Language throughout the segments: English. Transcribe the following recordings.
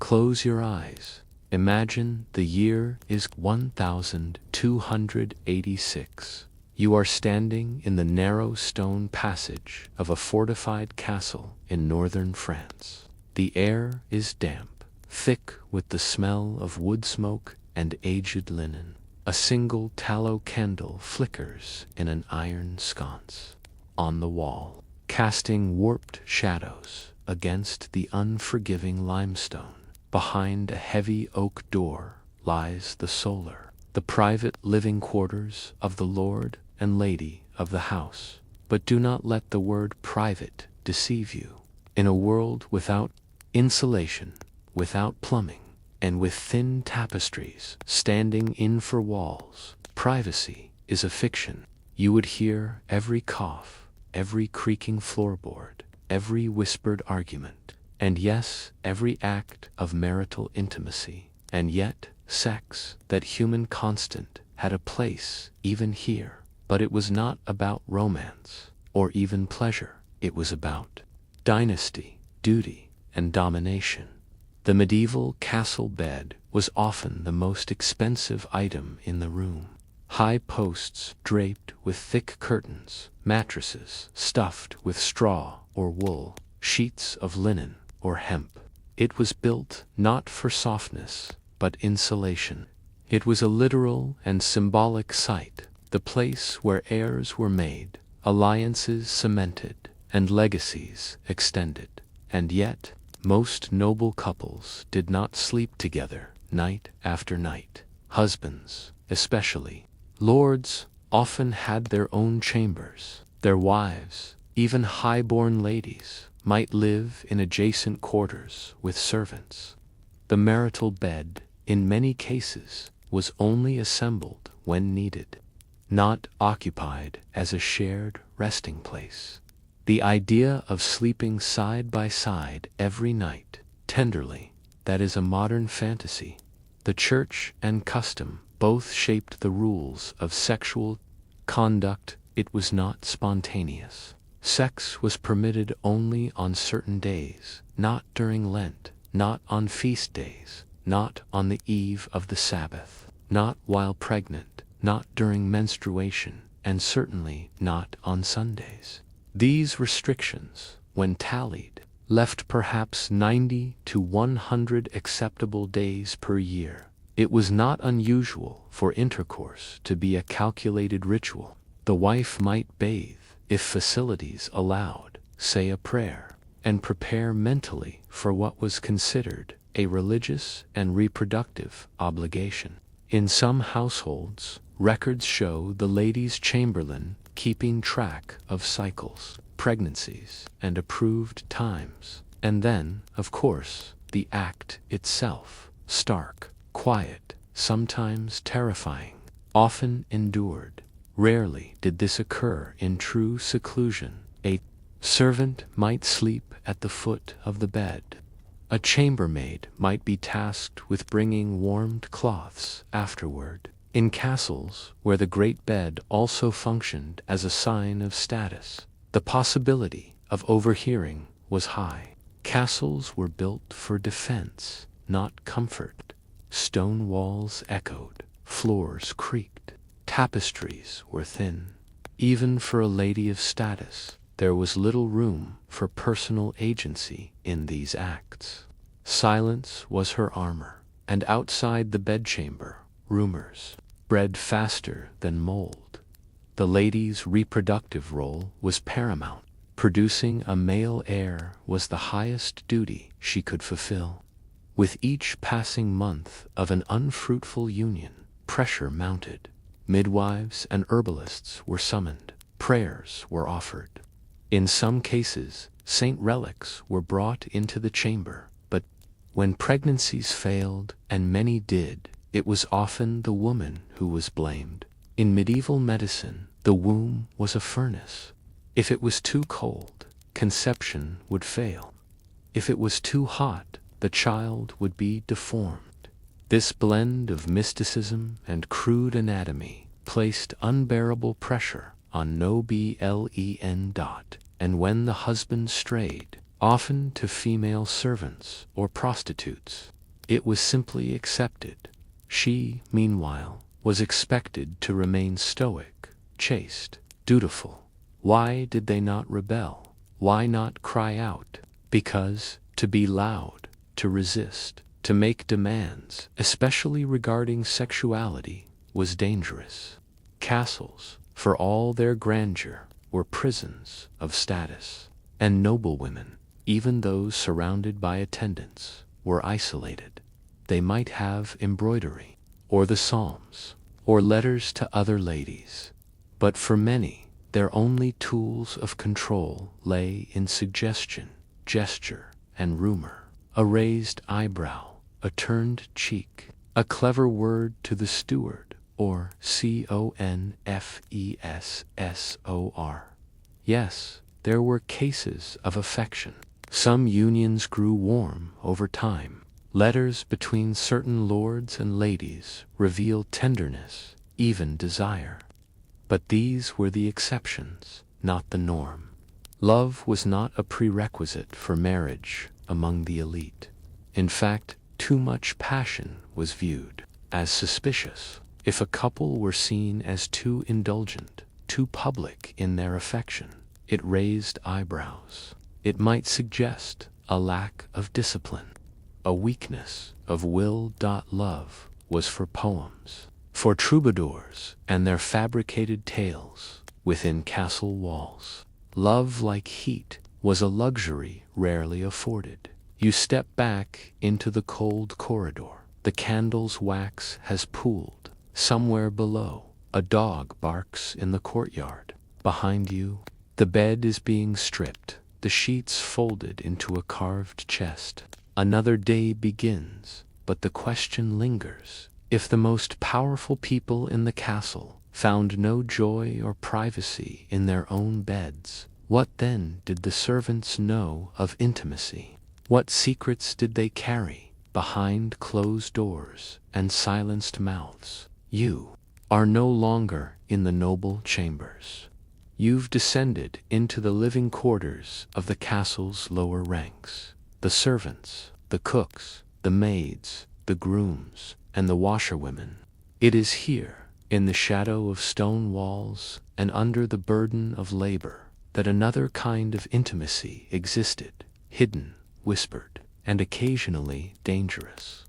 Close your eyes. Imagine the year is 1286. You are standing in the narrow stone passage of a fortified castle in northern France. The air is damp, thick with the smell of wood smoke and aged linen. A single tallow candle flickers in an iron sconce on the wall, casting warped shadows against the unforgiving limestone. Behind a heavy oak door lies the solar, the private living quarters of the lord and lady of the house. But do not let the word private deceive you. In a world without insulation, without plumbing, and with thin tapestries standing in for walls, privacy is a fiction. You would hear every cough, every creaking floorboard, every whispered argument, and yes, every act of marital intimacy. And yet, sex, that human constant, had a place even here. But it was not about romance, or even pleasure. It was about dynasty, duty, and domination. The medieval castle bed was often the most expensive item in the room. High posts draped with thick curtains, mattresses stuffed with straw or wool, sheets of linen or hemp. It was built not for softness, but insulation. It was a literal and symbolic site, the place where heirs were made, alliances cemented, and legacies extended. And yet, most noble couples did not sleep together night after night. Husbands, especially lords, often had their own chambers. Their wives, even high-born ladies, might live in adjacent quarters with servants. The marital bed, in many cases, was only assembled when needed, not occupied as a shared resting place. The idea of sleeping side by side every night, tenderly, that is a modern fantasy. The church and custom both shaped the rules of sexual conduct. It was not spontaneous. Sex was permitted only on certain days, not during Lent, not on feast days, not on the eve of the Sabbath, not while pregnant, not during menstruation, and certainly not on Sundays. These restrictions, when tallied, left perhaps 90 to 100 acceptable days per year. It was not unusual for intercourse to be a calculated ritual. The wife might bathe, if facilities allowed, say a prayer, and prepare mentally for what was considered a religious and reproductive obligation. In some households, records show the lady's chamberlain keeping track of cycles, pregnancies, and approved times. And then, of course, the act itself, stark, quiet, sometimes terrifying, often endured. Rarely did this occur in true seclusion. A servant might sleep at the foot of the bed. A chambermaid might be tasked with bringing warmed cloths afterward. In castles, where the great bed also functioned as a sign of status, the possibility of overhearing was high. Castles were built for defense, not comfort. Stone walls echoed, floors creaked, tapestries were thin. Even for a lady of status, there was little room for personal agency in these acts. Silence was her armor, and outside the bedchamber, rumors bred faster than mold. The lady's reproductive role was paramount. Producing a male heir was the highest duty she could fulfill. With each passing month of an unfruitful union, pressure mounted. Midwives and herbalists were summoned. Prayers were offered. In some cases, saint relics were brought into the chamber. But when pregnancies failed, and many did, it was often the woman who was blamed. In medieval medicine, the womb was a furnace. If it was too cold, conception would fail. If it was too hot, the child would be deformed. This blend of mysticism and crude anatomy placed unbearable pressure on no-BLEN. And when the husband strayed, often to female servants or prostitutes. It was simply accepted. She, meanwhile, was expected to remain stoic, chaste, dutiful. Why did they not rebel? Why not cry out? Because to be loud, to resist, to make demands, especially regarding sexuality, was dangerous. Castles, for all their grandeur, were prisons of status, and noblewomen, even those surrounded by attendants, were isolated. They might have embroidery, or the Psalms, or letters to other ladies, but for many, their only tools of control lay in suggestion, gesture, and rumor. A raised eyebrow, a turned cheek, a clever word to the steward, or confessor. Yes, there were cases of affection. Some unions grew warm over time. Letters between certain lords and ladies revealed tenderness, even desire. But these were the exceptions, not the norm. Love was not a prerequisite for marriage among the elite. In fact, too much passion was viewed as suspicious. If a couple were seen as too indulgent, too public in their affection, it raised eyebrows. It might suggest a lack of discipline, a weakness of will. Love was for poems, for troubadours and their fabricated tales within castle walls. Love, like heat, was a luxury rarely afforded. You step back into the cold corridor. The candle's wax has pooled. Somewhere below, a dog barks in the courtyard. Behind you, the bed is being stripped, the sheets folded into a carved chest. Another day begins, but the question lingers. If the most powerful people in the castle found no joy or privacy in their own beds, what then did the servants know of intimacy? What secrets did they carry behind closed doors and silenced mouths? You are no longer in the noble chambers. You've descended into the living quarters of the castle's lower ranks. The servants, the cooks, the maids, the grooms, and the washerwomen. It is here, in the shadow of stone walls and under the burden of labor, that another kind of intimacy existed, hidden, whispered, and occasionally dangerous.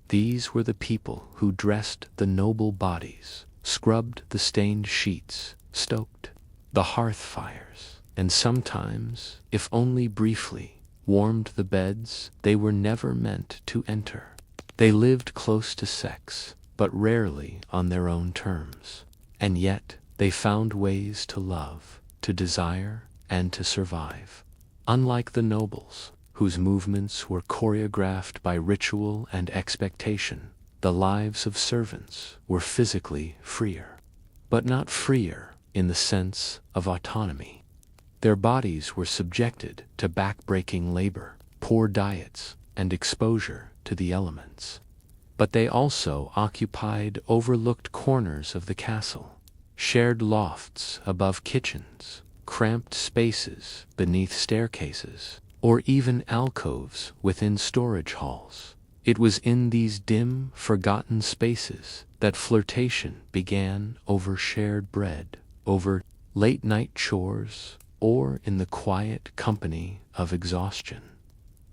These were the people who dressed the noble bodies, scrubbed the stained sheets, stoked the hearth fires, and sometimes, if only briefly, warmed the beds they were never meant to enter. They lived close to sex, but rarely on their own terms. And yet, they found ways to love, to desire, and to survive. Unlike the nobles, whose movements were choreographed by ritual and expectation, the lives of servants were physically freer. But not freer in the sense of autonomy. Their bodies were subjected to back-breaking labor, poor diets, and exposure to the elements. But they also occupied overlooked corners of the castle, shared lofts above kitchens, cramped spaces beneath staircases, or even alcoves within storage halls. It was in these dim, forgotten spaces that flirtation began over shared bread, over late-night chores, or in the quiet company of exhaustion.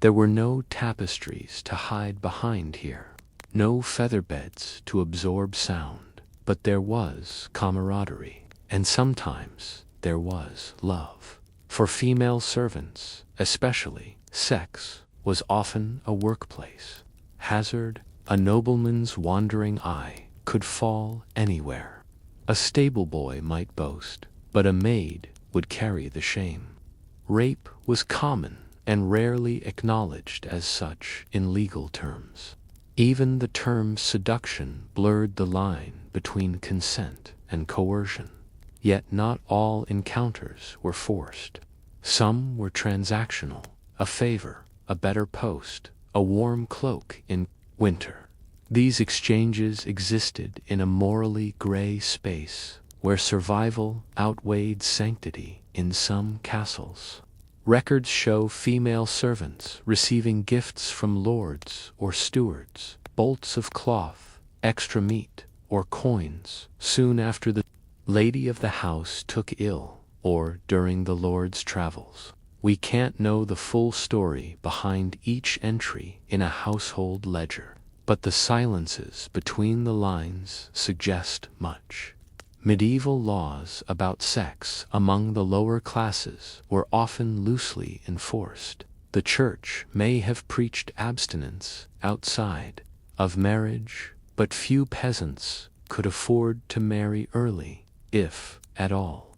There were no tapestries to hide behind here, no feather beds to absorb sound, but there was camaraderie, and sometimes there was love. For female servants, especially, sex was often a workplace. Hazard, a nobleman's wandering eye, could fall anywhere. A stable boy might boast, but a maid would carry the shame. Rape was common and rarely acknowledged as such in legal terms. Even the term seduction blurred the line between consent and coercion. Yet not all encounters were forced. Some were transactional, a favor, a better post, a warm cloak in winter. These exchanges existed in a morally gray space where survival outweighed sanctity in some castles. Records show female servants receiving gifts from lords or stewards, bolts of cloth, extra meat, or coins, soon after the lady of the house took ill, or during the lord's travels. We can't know the full story behind each entry in a household ledger, but the silences between the lines suggest much. Medieval laws about sex among the lower classes were often loosely enforced. The church may have preached abstinence outside of marriage, but few peasants could afford to marry early, if at all.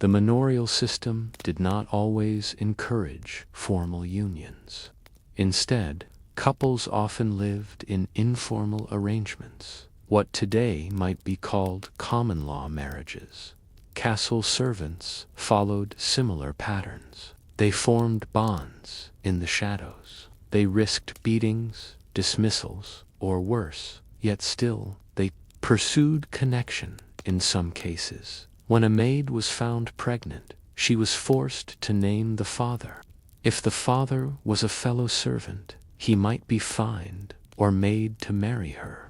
The manorial system did not always encourage formal unions. Instead, couples often lived in informal arrangements, what today might be called common law marriages. Castle servants followed similar patterns. They formed bonds in the shadows. They risked beatings, dismissals, or worse, yet still they pursued connection in some cases. When a maid was found pregnant, she was forced to name the father. If the father was a fellow servant, he might be fined or made to marry her.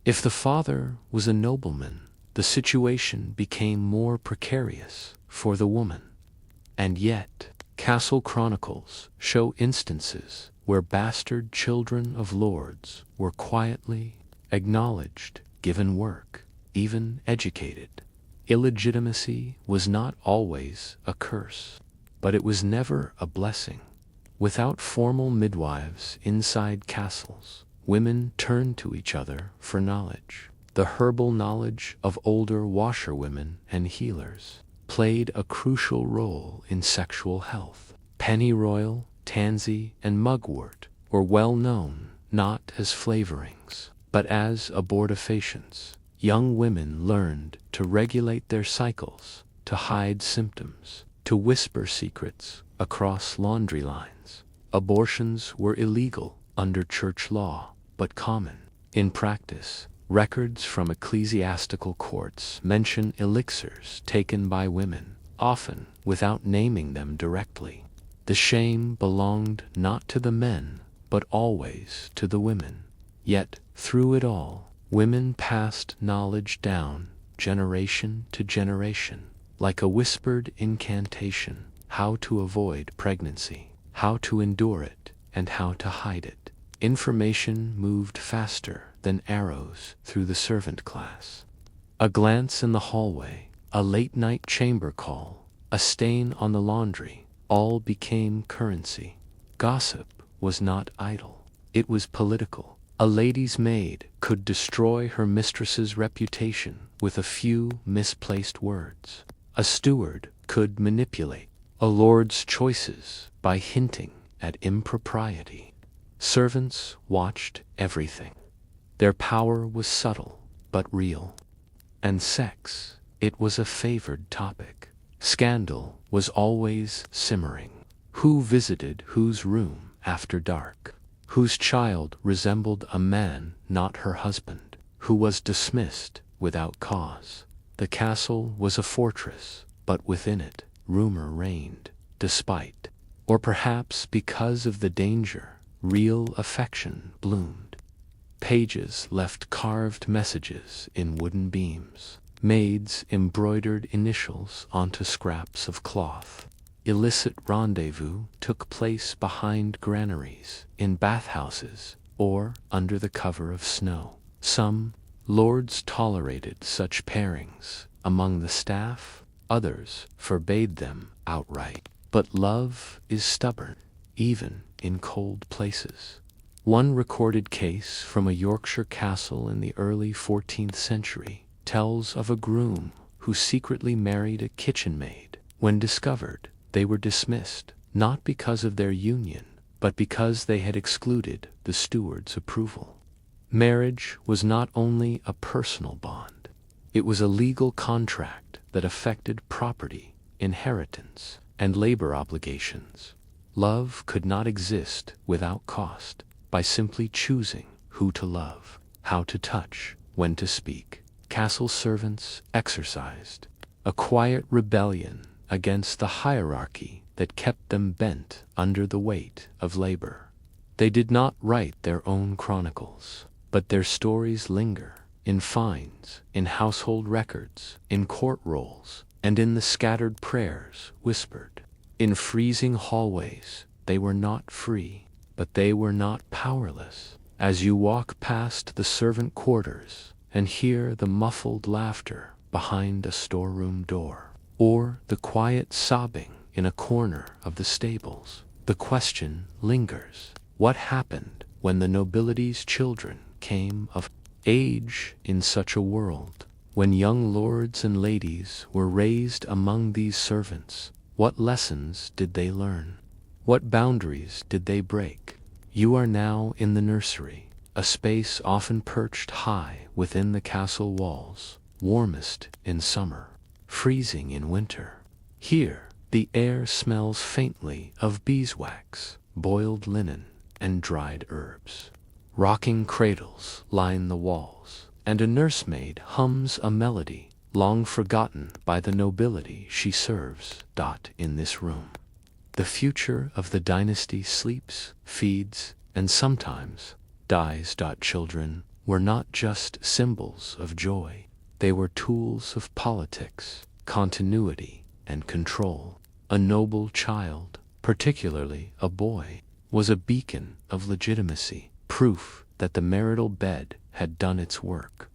If the father was a nobleman, the situation became more precarious for the woman. And yet, castle chronicles show instances where bastard children of lords were quietly acknowledged, given work, even educated. Illegitimacy was not always a curse, but it was never a blessing. Without formal midwives inside castles, women turned to each other for knowledge. The herbal knowledge of older washerwomen and healers played a crucial role in sexual health. Pennyroyal, tansy, and mugwort were well known not as flavorings, but as abortifacients. Young women learned to regulate their cycles, to hide symptoms, to whisper secrets across laundry lines. Abortions were illegal under church law, but common. In practice, records from ecclesiastical courts mention elixirs taken by women, often without naming them directly. The shame belonged not to the men, but always to the women. Yet, through it all, women passed knowledge down, generation to generation, like a whispered incantation, how to avoid pregnancy, how to endure it, and how to hide it. Information moved faster than arrows through the servant class. A glance in the hallway, a late-night chamber call, a stain on the laundry, all became currency. Gossip was not idle. It was political. A lady's maid could destroy her mistress's reputation with a few misplaced words. A steward could manipulate a lord's choices by hinting at impropriety. Servants watched everything. Their power was subtle but real. And sex, it was a favored topic. Scandal was always simmering. Who visited whose room after dark? Whose child resembled a man not her husband? Who was dismissed without cause? The castle was a fortress, but within it, rumor reigned, despite, or perhaps because of the danger, real affection bloomed. Pages left carved messages in wooden beams. Maids embroidered initials onto scraps of cloth. Illicit rendezvous took place behind granaries, in bathhouses, or under the cover of snow. Some lords tolerated such pairings among the staff, others forbade them outright. But love is stubborn, even in cold places. One recorded case from a Yorkshire castle in the early 14th century tells of a groom who secretly married a kitchen maid. When discovered, they were dismissed, not because of their union, but because they had excluded the steward's approval. Marriage was not only a personal bond, it was a legal contract that affected property, inheritance, and labor obligations. Love could not exist without cost. By simply choosing who to love, how to touch, when to speak, castle servants exercised a quiet rebellion against the hierarchy that kept them bent under the weight of labor. They did not write their own chronicles, but their stories linger in fines, in household records, in court rolls, and in the scattered prayers whispered. In freezing hallways, they were not free, but they were not powerless. As you walk past the servant quarters and hear the muffled laughter behind a storeroom door, or the quiet sobbing in a corner of the stables, the question lingers: what happened when the nobility's children came of age in such a world? When young lords and ladies were raised among these servants, what lessons did they learn? What boundaries did they break? You are now in the nursery, a space often perched high within the castle walls, warmest in summer, freezing in winter. Here, the air smells faintly of beeswax, boiled linen, and dried herbs. Rocking cradles line the walls, and a nursemaid hums a melody long forgotten by the nobility she serves. In this room, the future of the dynasty sleeps, feeds, and sometimes dies. Children were not just symbols of joy, they were tools of politics, continuity, and control. A noble child, particularly a boy, was a beacon of legitimacy, proof that the marital bed had done its work.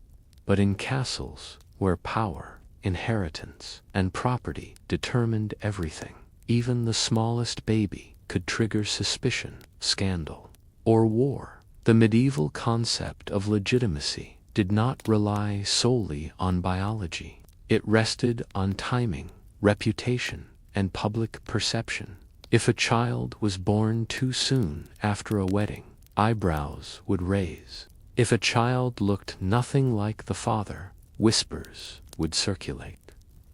But in castles, where power, inheritance, and property determined everything, even the smallest baby could trigger suspicion, scandal, or war. The medieval concept of legitimacy did not rely solely on biology. It rested on timing, reputation, and public perception. If a child was born too soon after a wedding, eyebrows would raise. If a child looked nothing like the father, whispers would circulate.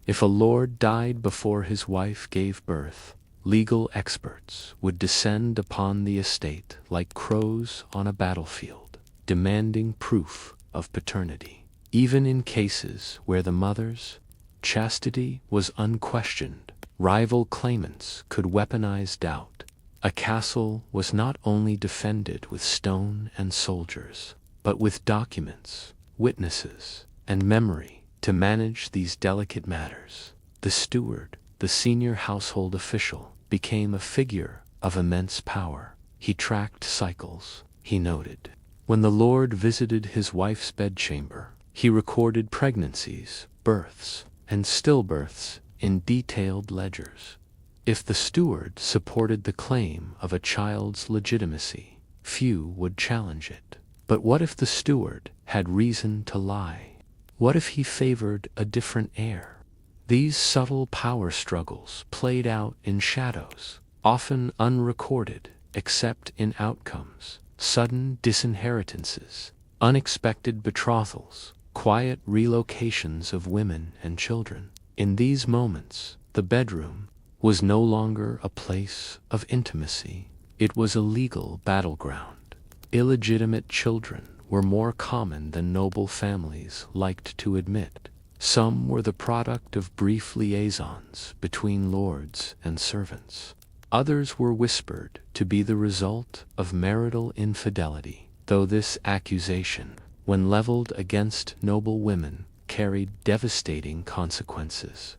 If a lord died before his wife gave birth, legal experts would descend upon the estate like crows on a battlefield, demanding proof of paternity. Even in cases where the mother's chastity was unquestioned, rival claimants could weaponize doubt. A castle was not only defended with stone and soldiers, but with documents, witnesses, and memory to manage these delicate matters. The steward, the senior household official, became a figure of immense power. He tracked cycles, he noted. When the lord visited his wife's bedchamber, he recorded pregnancies, births, and stillbirths in detailed ledgers. If the steward supported the claim of a child's legitimacy, few would challenge it. But what if the steward had reason to lie? What if he favored a different heir? These subtle power struggles played out in shadows, often unrecorded except in outcomes: sudden disinheritances, unexpected betrothals, quiet relocations of women and children. In these moments, the bedroom was no longer a place of intimacy. It was a legal battleground. Illegitimate children were more common than noble families liked to admit. Some were the product of brief liaisons between lords and servants. Others were whispered to be the result of marital infidelity, though this accusation, when leveled against noble women, carried devastating consequences.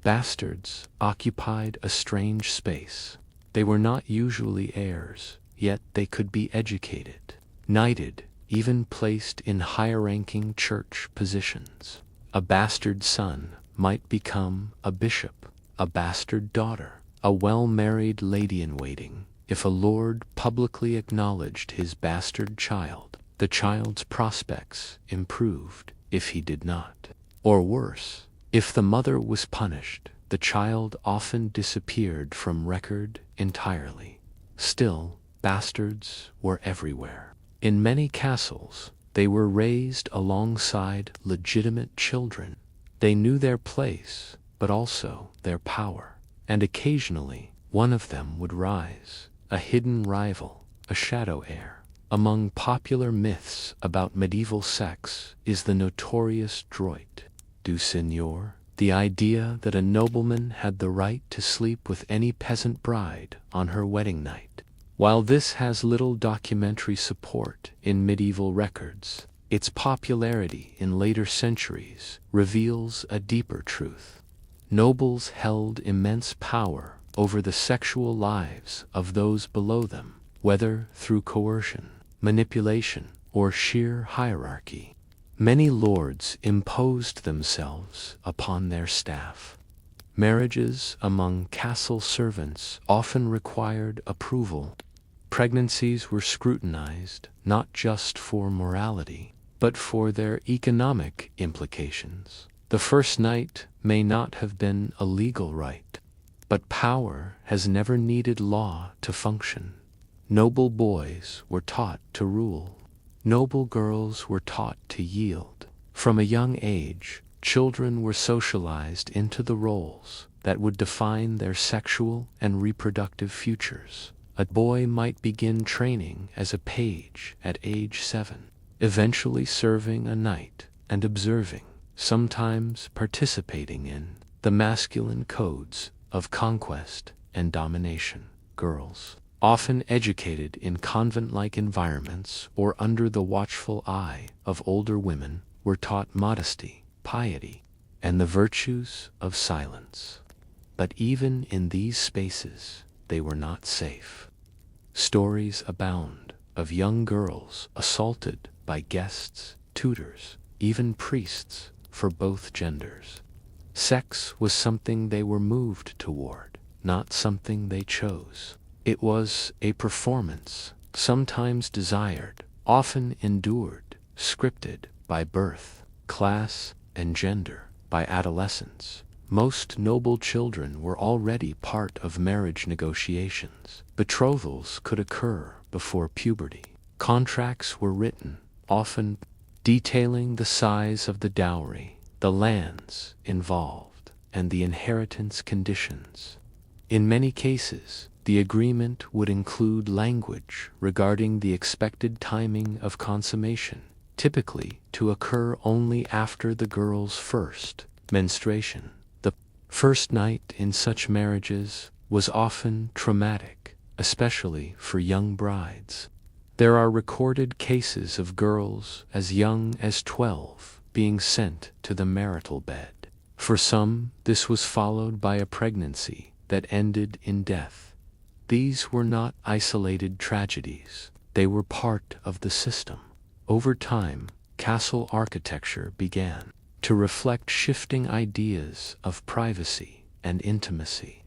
Bastards occupied a strange space. They were not usually heirs, yet they could be educated, knighted, even placed in higher-ranking church positions. A bastard son might become a bishop, a bastard daughter, a well-married lady-in-waiting. If a lord publicly acknowledged his bastard child, the child's prospects improved. If he did not, or worse, if the mother was punished, the child often disappeared from record entirely. Still, bastards were everywhere. In many castles, they were raised alongside legitimate children. They knew their place, but also their power. And occasionally, one of them would rise, a hidden rival, a shadow heir. Among popular myths about medieval sex is the notorious droit du seigneur, the idea that a nobleman had the right to sleep with any peasant bride on her wedding night. While this has little documentary support in medieval records, its popularity in later centuries reveals a deeper truth. Nobles held immense power over the sexual lives of those below them, whether through coercion, manipulation, or sheer hierarchy. Many lords imposed themselves upon their staff. Marriages among castle servants often required approval. Pregnancies were scrutinized not just for morality, but for their economic implications. The first night may not have been a legal right, but power has never needed law to function. Noble boys were taught to rule. Noble girls were taught to yield. From a young age, children were socialized into the roles that would define their sexual and reproductive futures. A boy might begin training as a page at age 7, eventually serving a night and observing, sometimes participating in, the masculine codes of conquest and domination. Girls, often educated in convent-like environments or under the watchful eye of older women, were taught modesty, piety, and the virtues of silence. But even in these spaces, they were not safe. Stories abound of young girls assaulted by guests, tutors, even priests for both genders. Sex was something they were moved toward, not something they chose. It was a performance, sometimes desired, often endured, scripted by birth, class, and gender. By adolescence, most noble children were already part of marriage negotiations. Betrothals could occur before puberty. Contracts were written, often detailing the size of the dowry, the lands involved, and the inheritance conditions. In many cases, the agreement would include language regarding the expected timing of consummation, typically to occur only after the girl's first menstruation. The first night in such marriages was often traumatic, especially for young brides. There are recorded cases of girls as young as 12 being sent to the marital bed. For some, this was followed by a pregnancy that ended in death. These were not isolated tragedies. They were part of the system. Over time, castle architecture began to reflect shifting ideas of privacy and intimacy.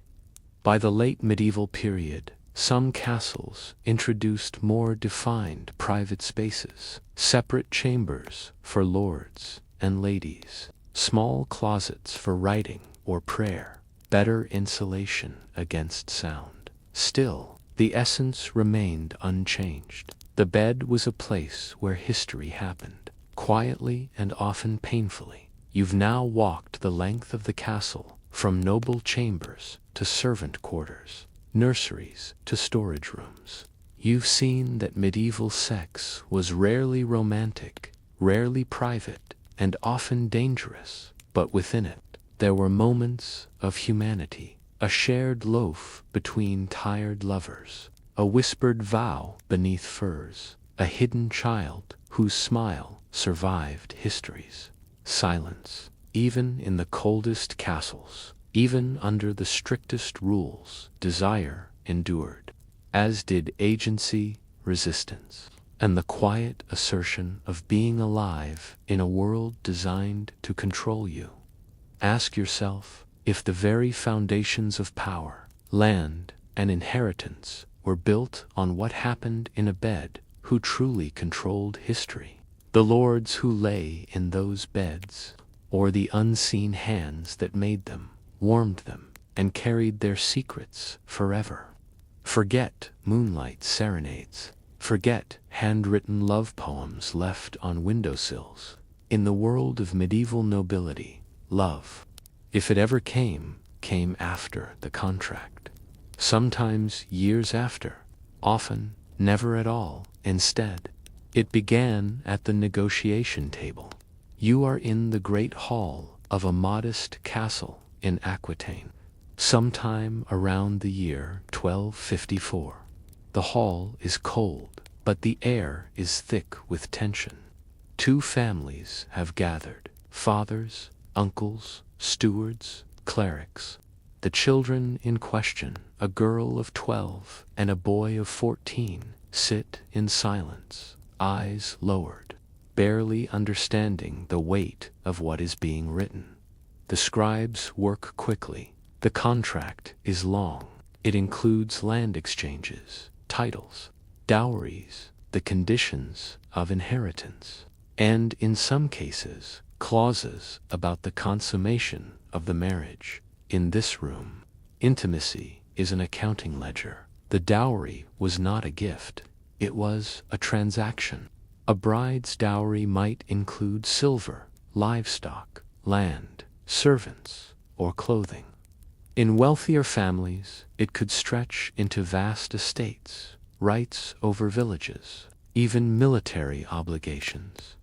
By the late medieval period, some castles introduced more defined private spaces, separate chambers for lords and ladies, small closets for writing or prayer, better insulation against sound. Still, the essence remained unchanged. The bed was a place where history happened, quietly and often painfully. You've now walked the length of the castle, from noble chambers to servant quarters, nurseries to storage rooms. You've seen that medieval sex was rarely romantic, rarely private, and often dangerous, but within it, there were moments of humanity. A shared loaf between tired lovers, a whispered vow beneath furs, a hidden child whose smile survived histories. Silence, even in the coldest castles, even under the strictest rules, desire endured, as did agency, resistance, and the quiet assertion of being alive in a world designed to control you. Ask yourself, if the very foundations of power, land, and inheritance were built on what happened in a bed, who truly controlled history? The lords who lay in those beds, or the unseen hands that made them, warmed them, and carried their secrets forever? Forget moonlight serenades. Forget handwritten love poems left on windowsills. In the world of medieval nobility, love, if it ever came after the contract. Sometimes years after, often never at all. Instead, it began at the negotiation table. You are in the great hall of a modest castle in Aquitaine, sometime around the year 1254. The hall is cold, but the air is thick with tension. Two families have gathered: fathers, uncles, stewards, clerics. The children in question, a girl of 12 and a boy of 14, sit in silence, eyes lowered, barely understanding the weight of what is being written. The scribes work quickly. The contract is long. It includes land exchanges, titles, dowries, the conditions of inheritance, and in some cases, clauses about the consummation of the marriage. In this room, intimacy is an accounting ledger. The dowry was not a gift, it was a transaction. A bride's dowry might include silver, livestock, land, servants, or clothing. In wealthier families, it could stretch into vast estates, rights over villages, even military obligations.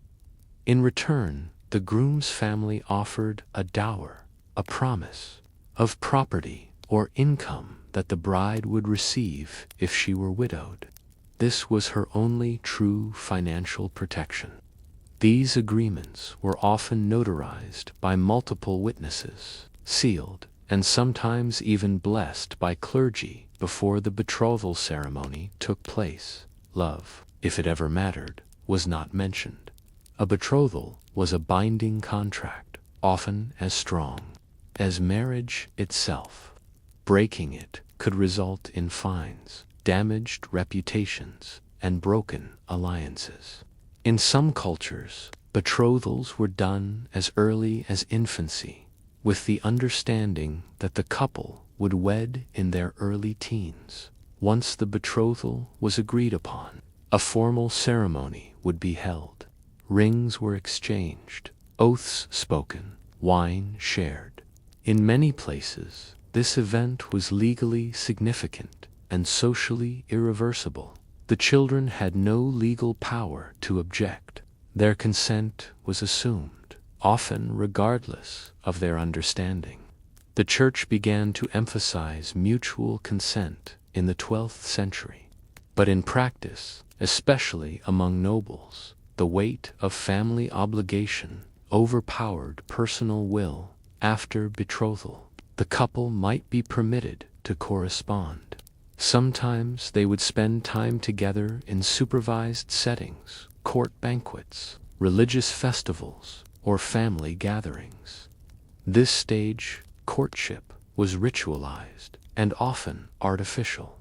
In return, the groom's family offered a dower, a promise of property or income that the bride would receive if she were widowed. This was her only true financial protection. These agreements were often notarized by multiple witnesses, sealed, and sometimes even blessed by clergy before the betrothal ceremony took place. Love, if it ever mattered, was not mentioned. A betrothal was a binding contract, often as strong as marriage itself. Breaking it could result in fines, damaged reputations, and broken alliances. In some cultures, betrothals were done as early as infancy, with the understanding that the couple would wed in their early teens. Once the betrothal was agreed upon, a formal ceremony would be held. Rings were exchanged, oaths spoken, wine shared. In many places, this event was legally significant and socially irreversible. The children had no legal power to object. Their consent was assumed, often regardless of their understanding. The Church began to emphasize mutual consent in the 12th century. But in practice, especially among nobles, the weight of family obligation overpowered personal will. After betrothal, the couple might be permitted to correspond. Sometimes they would spend time together in supervised settings, court banquets, religious festivals, or family gatherings. This stage, courtship, was ritualized and often artificial.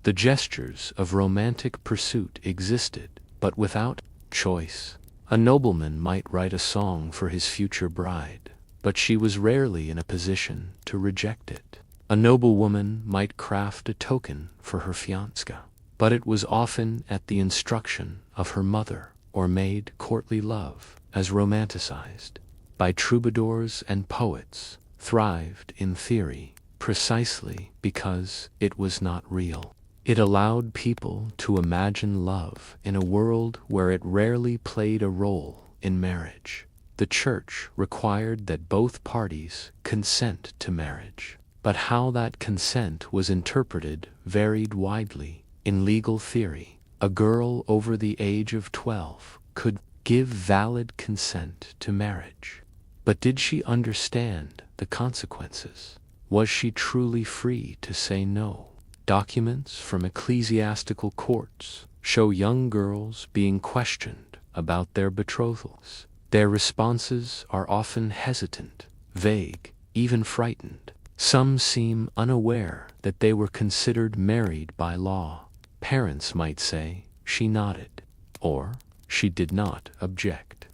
The gestures of romantic pursuit existed, but without choice. A nobleman might write a song for his future bride, but she was rarely in a position to reject it. A noblewoman might craft a token for her fiancé, but it was often at the instruction of her mother or made courtly love, as romanticized by troubadours and poets, thrived in theory precisely because it was not real. It allowed people to imagine love in a world where it rarely played a role in marriage. The Church required that both parties consent to marriage, but how that consent was interpreted varied widely. In legal theory, a girl over the age of 12 could give valid consent to marriage. But did she understand the consequences? Was she truly free to say no? Documents from ecclesiastical courts show young girls being questioned about their betrothals. Their responses are often hesitant, vague, even frightened. Some seem unaware that they were considered married by law. Parents might say, "She nodded," or "She did not object,"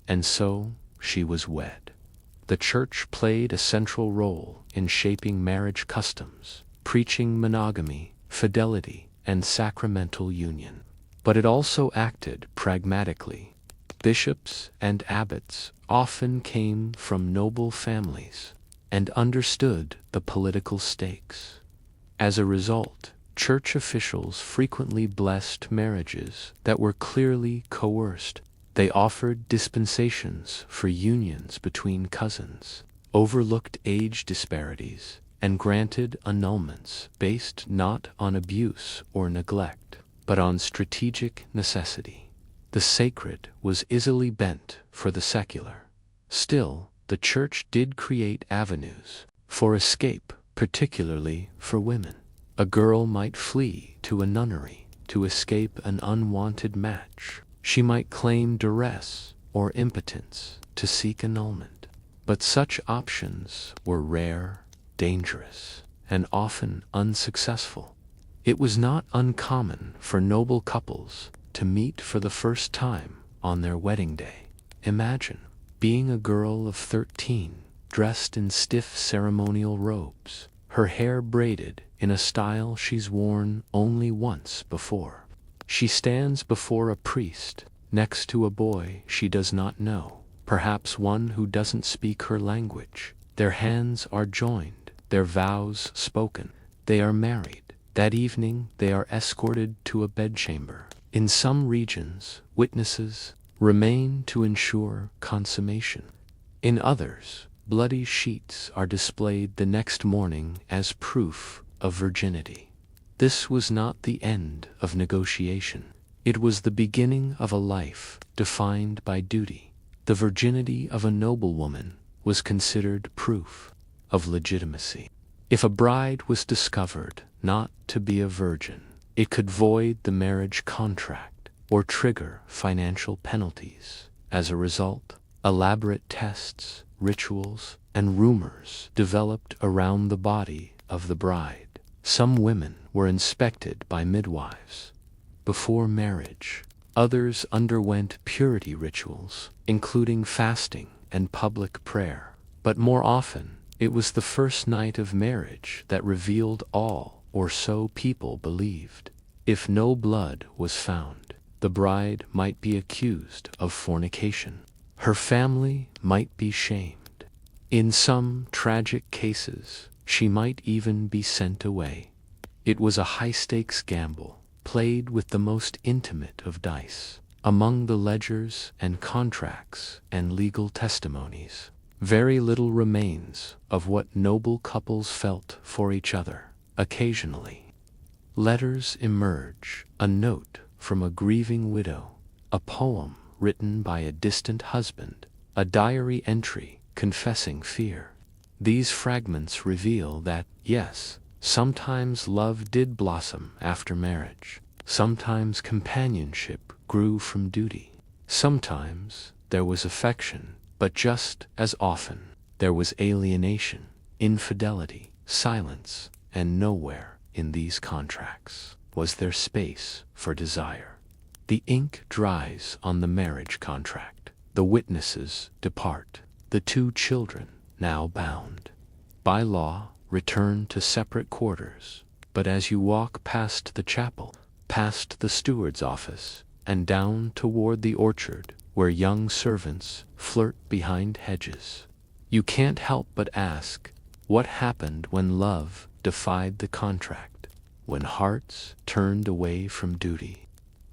and so she was wed. The Church played a central role in shaping marriage customs, preaching monogamy, fidelity, and sacramental union. But it also acted pragmatically. Bishops and abbots often came from noble families and understood the political stakes. As a result, church officials frequently blessed marriages that were clearly coerced. They offered dispensations for unions between cousins, overlooked age disparities, and granted annulments based not on abuse or neglect, but on strategic necessity. The sacred was easily bent for the secular. Still, the Church did create avenues for escape, particularly for women. A girl might flee to a nunnery to escape an unwanted match. She might claim duress or impotence to seek annulment. But such options were rare, dangerous, and often unsuccessful. It was not uncommon for noble couples to meet for the first time on their wedding day. Imagine being a girl of 13, dressed in stiff ceremonial robes, her hair braided in a style she's worn only once before. She stands before a priest, next to a boy she does not know, perhaps one who doesn't speak her language. Their hands are joined, their vows spoken. They are married. That evening they are escorted to a bedchamber. In some regions, witnesses remain to ensure consummation. In others, bloody sheets are displayed the next morning as proof of virginity. This was not the end of negotiation. It was the beginning of a life defined by duty. The virginity of a noblewoman was considered proof of legitimacy. If a bride was discovered not to be a virgin, it could void the marriage contract or trigger financial penalties. As a result, elaborate tests, rituals, and rumors developed around the body of the bride. Some women were inspected by midwives before marriage. Others underwent purity rituals, including fasting and public prayer. But more often, it was the first night of marriage that revealed all, or so people believed. If no blood was found, the bride might be accused of fornication. Her family might be shamed. In some tragic cases, she might even be sent away. It was a high-stakes gamble, played with the most intimate of dice. Among the ledgers and contracts and legal testimonies, very little remains of what noble couples felt for each other. Occasionally, letters emerge, a note from a grieving widow, a poem written by a distant husband, a diary entry confessing fear. These fragments reveal that, yes, sometimes love did blossom after marriage. Sometimes companionship grew from duty. Sometimes there was affection, but just as often there was alienation, infidelity, silence, and nowhere in these contracts was there space for desire. The ink dries on the marriage contract. The witnesses depart. The two children, now bound by law, return to separate quarters. But as you walk past the chapel, past the steward's office, and down toward the orchard where young servants flirt behind hedges, you can't help but ask, what happened when love defied the contract, when hearts turned away from duty?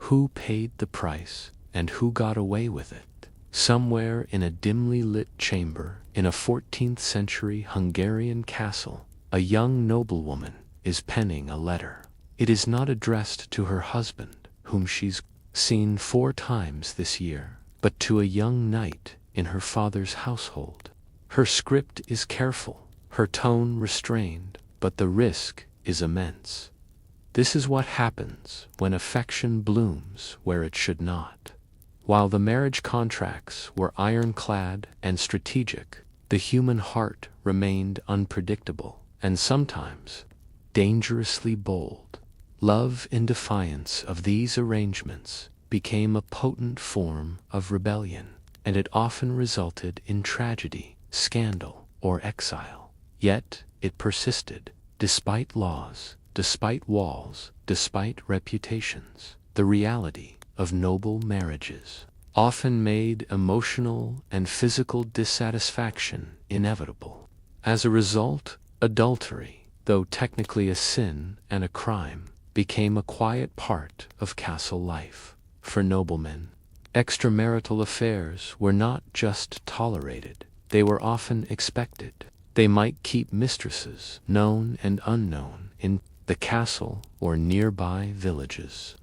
Who paid the price, and who got away with it? Somewhere in a dimly lit chamber in a 14th century Hungarian castle, a young noblewoman is penning a letter. It is not addressed to her husband, whom she's seen 4 times this year, but to a young knight in her father's household. Her script is careful, her tone restrained, but the risk is immense. This is what happens when affection blooms where it should not. While the marriage contracts were ironclad and strategic, the human heart remained unpredictable and sometimes dangerously bold. Love in defiance of these arrangements became a potent form of rebellion, and it often resulted in tragedy, scandal, or exile. Yet it persisted, despite laws, despite walls, despite reputations. The reality of noble marriages often made emotional and physical dissatisfaction inevitable. As a result, adultery, though technically a sin and a crime, became a quiet part of castle life. For noblemen, Extramarital affairs were not just tolerated, they were often expected. They might keep mistresses, known and unknown, in the castle or nearby villages.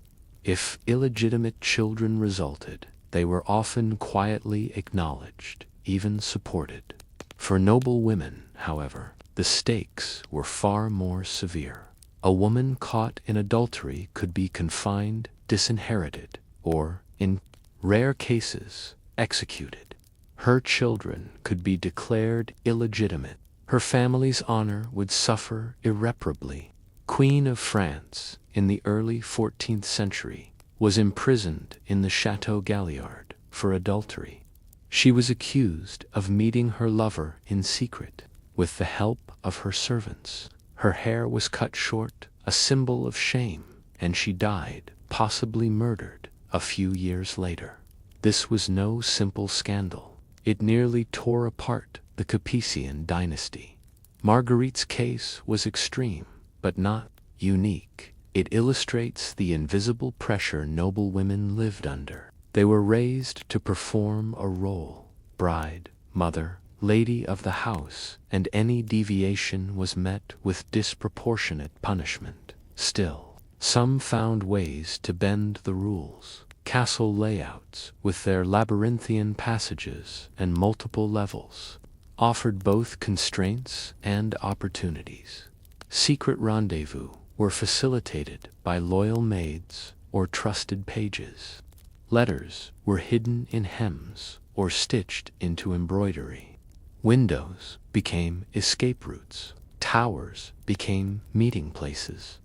If illegitimate children resulted, they were often quietly acknowledged, even supported. For noble women, however, the stakes were far more severe. A woman caught in adultery could be confined, disinherited, or, in rare cases, executed. Her children could be declared illegitimate. Her family's honor would suffer irreparably. Queen of France, in the early 14th century, was imprisoned in the Château Galliard for adultery. She was accused of meeting her lover in secret with the help of her servants. Her hair was cut short, a symbol of shame, and she died, possibly murdered, a few years later. This was no simple scandal. It nearly tore apart the Capetian dynasty. Marguerite's case was extreme, but not unique. It illustrates the invisible pressure noble women lived under. They were raised to perform a role: bride, mother, lady of the house, and any deviation was met with disproportionate punishment. Still, some found ways to bend the rules. Castle layouts, with their labyrinthian passages and multiple levels, offered both constraints and opportunities. Secret rendezvous were facilitated by loyal maids or trusted pages. Letters were hidden in hems or stitched into embroidery. Windows became escape routes. Towers became meeting places.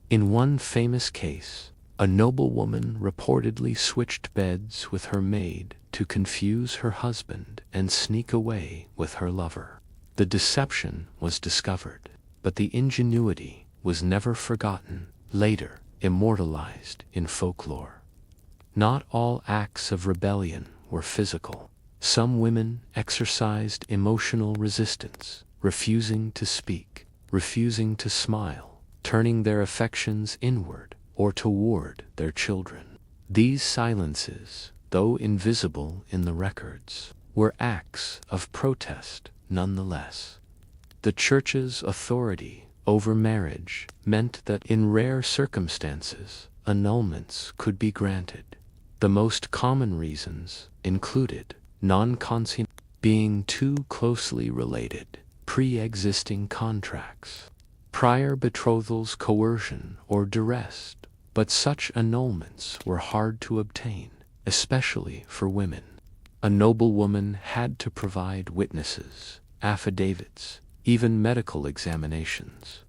In one famous case, a noblewoman reportedly switched beds with her maid to confuse her husband and sneak away with her lover. The deception was discovered, but the ingenuity was never forgotten, later immortalized in folklore. Not all acts of rebellion were physical. Some women exercised emotional resistance, refusing to speak, refusing to smile, turning their affections inward or toward their children. These silences, though invisible in the records, were acts of protest nonetheless. The Church's authority over marriage meant that in rare circumstances, annulments could be granted. The most common reasons included non-consent, being too closely related, pre-existing contracts, prior betrothals, coercion, or duress, but such annulments were hard to obtain, especially for women. A noblewoman had to provide witnesses, affidavits, even medical examinations.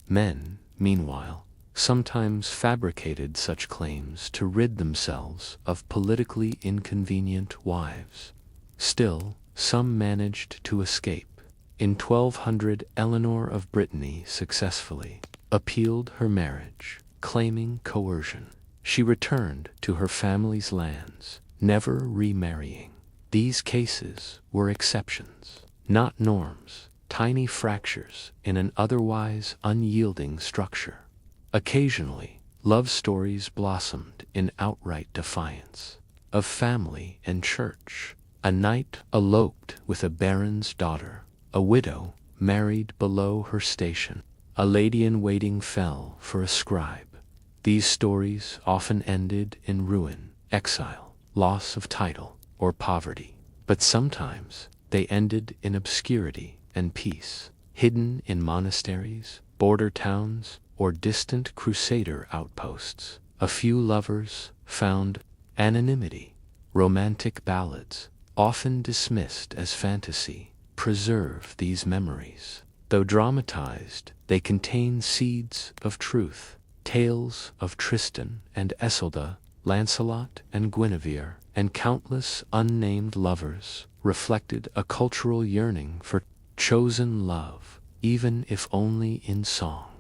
Men, meanwhile, sometimes fabricated such claims to rid themselves of politically inconvenient wives. Still, some managed to escape. In 1200, Eleanor of Brittany successfully appealed her marriage, claiming coercion. She returned to her family's lands, never remarrying. These cases were exceptions, not norms, tiny fractures in an otherwise unyielding structure. Occasionally, love stories blossomed in outright defiance of family and church. A knight eloped with a baron's daughter. A widow married below her station. A lady-in-waiting fell for a scribe. These stories often ended in ruin, exile, loss of title, or poverty. But sometimes they ended in obscurity and peace, hidden in monasteries, border towns, or distant crusader outposts. A few lovers found anonymity. Romantic ballads, often dismissed as fantasy, preserve these memories. Though dramatized, they contain seeds of truth. Tales of Tristan and Isolde, Lancelot and Guinevere, and countless unnamed lovers reflected a cultural yearning for chosen love, even if only in song.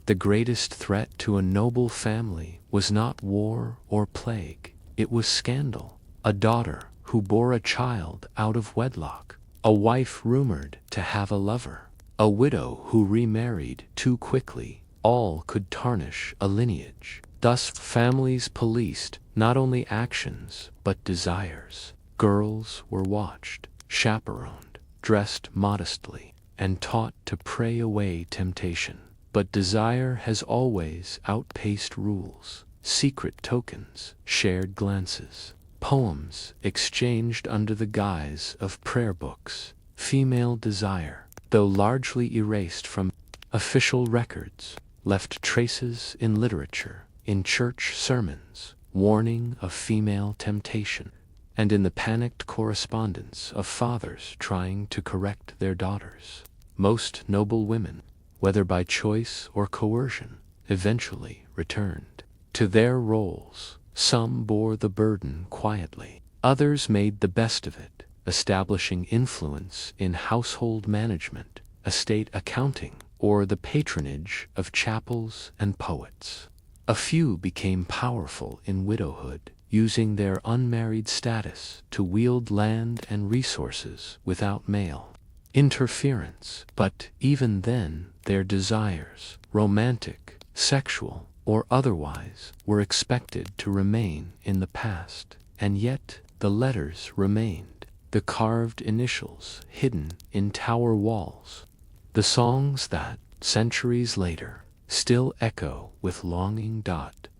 The greatest threat to a noble family was not war or plague, it was scandal. A daughter who bore a child out of wedlock, a wife rumored to have a lover, a widow who remarried too quickly, all could tarnish a lineage. Thus families policed not only actions, but desires. Girls were watched, chaperoned, dressed modestly, and taught to pray away temptation. But desire has always outpaced rules. Secret tokens, shared glances, poems exchanged under the guise of prayer books. Female desire, though largely erased from official records, left traces in literature, in church sermons, warning of female temptation, and in the panicked correspondence of fathers trying to correct their daughters. Most noble women, whether by choice or coercion, eventually returned to their roles. Some bore the burden quietly. Others made the best of it, establishing influence in household management, estate accounting, or the patronage of chapels and poets. A few became powerful in widowhood, using their unmarried status to wield land and resources without male interference. But even then, their desires, romantic, sexual, or otherwise, were expected to remain in the past. And yet, the letters remained, the carved initials hidden in tower walls, the songs that, centuries later, still echo with longing.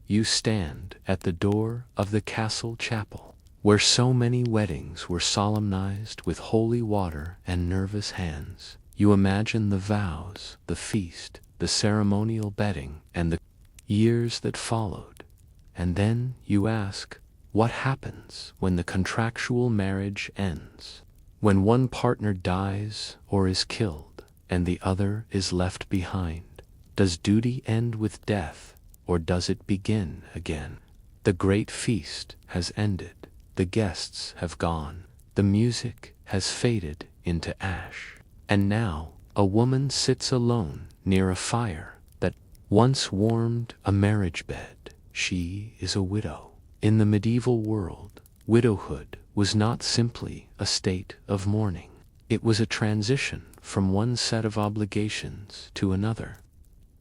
You stand at the door of the castle chapel, where so many weddings were solemnized with holy water and nervous hands. You imagine the vows, the feast, the ceremonial bedding, and the years that followed. And then you ask, what happens when the contractual marriage ends? When one partner dies or is killed, and the other is left behind? Does duty end with death, or does it begin again? The great feast has ended. The guests have gone. The music has faded into ash. And now, a woman sits alone near a fire that once warmed a marriage bed. She is a widow. In the medieval world, widowhood was not simply a state of mourning. It was a transition from one set of obligations to another.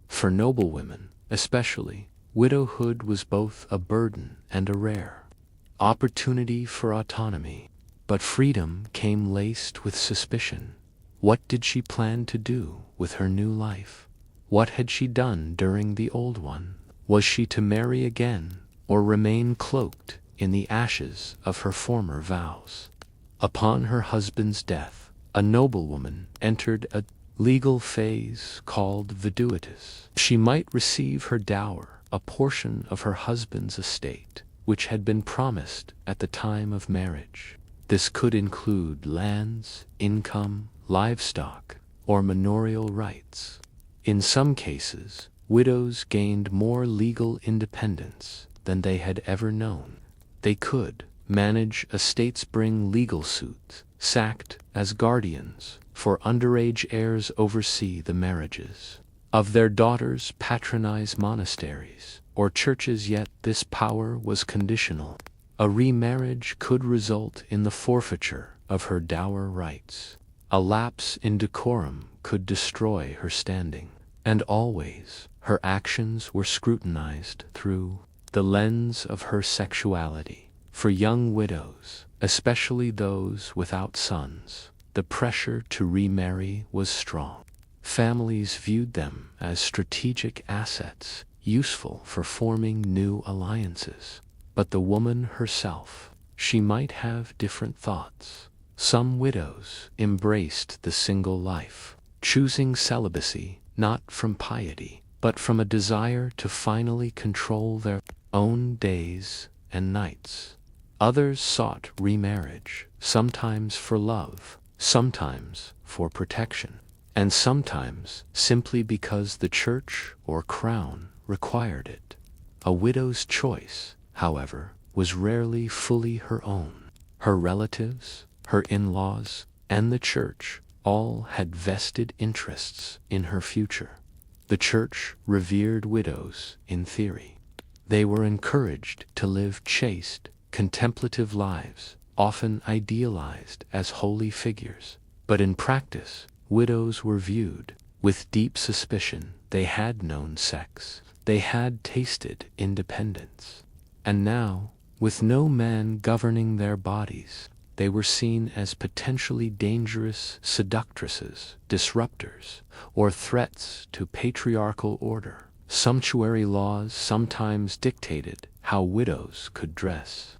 For noble women, especially, widowhood was both a burden and a rare opportunity for autonomy. But freedom came laced with suspicion. What did she plan to do with her new life? What had she done during the old one? Was she to marry again, or remain cloaked in the ashes of her former vows? Upon her husband's death, a noblewoman entered a legal phase called viduitas. She might receive her dower, a portion of her husband's estate, which had been promised at the time of marriage. This could include lands, income, livestock, or manorial rights. In some cases, widows gained more legal independence than they had ever known. They could manage estates, bring legal suits, act as guardians for underage heirs, oversee the marriages of their daughters, patronize monasteries or churches. Yet this power was conditional. A remarriage could result in the forfeiture of her dower rights. A lapse in decorum could destroy her standing. And always, her actions were scrutinized through the lens of her sexuality. For young widows, especially those without sons, the pressure to remarry was strong. Families viewed them as strategic assets, useful for forming new alliances. But the woman herself, she might have different thoughts. Some widows embraced the single life, choosing celibacy not from piety, but from a desire to finally control their own days and nights. Others sought remarriage, sometimes for love, sometimes for protection, and sometimes simply because the church or crown required it. A widow's choice, however, was rarely fully her own. Her relatives, her in-laws, and the church all had vested interests in her future. The church revered widows in theory. They were encouraged to live chaste, contemplative lives, often idealized as holy figures. But in practice, widows were viewed with deep suspicion. They had known sex. They had tasted independence. And now, With no man governing their bodies, they were seen as potentially dangerous seductresses, disruptors, or threats to patriarchal order. Sumptuary laws sometimes dictated how widows could dress.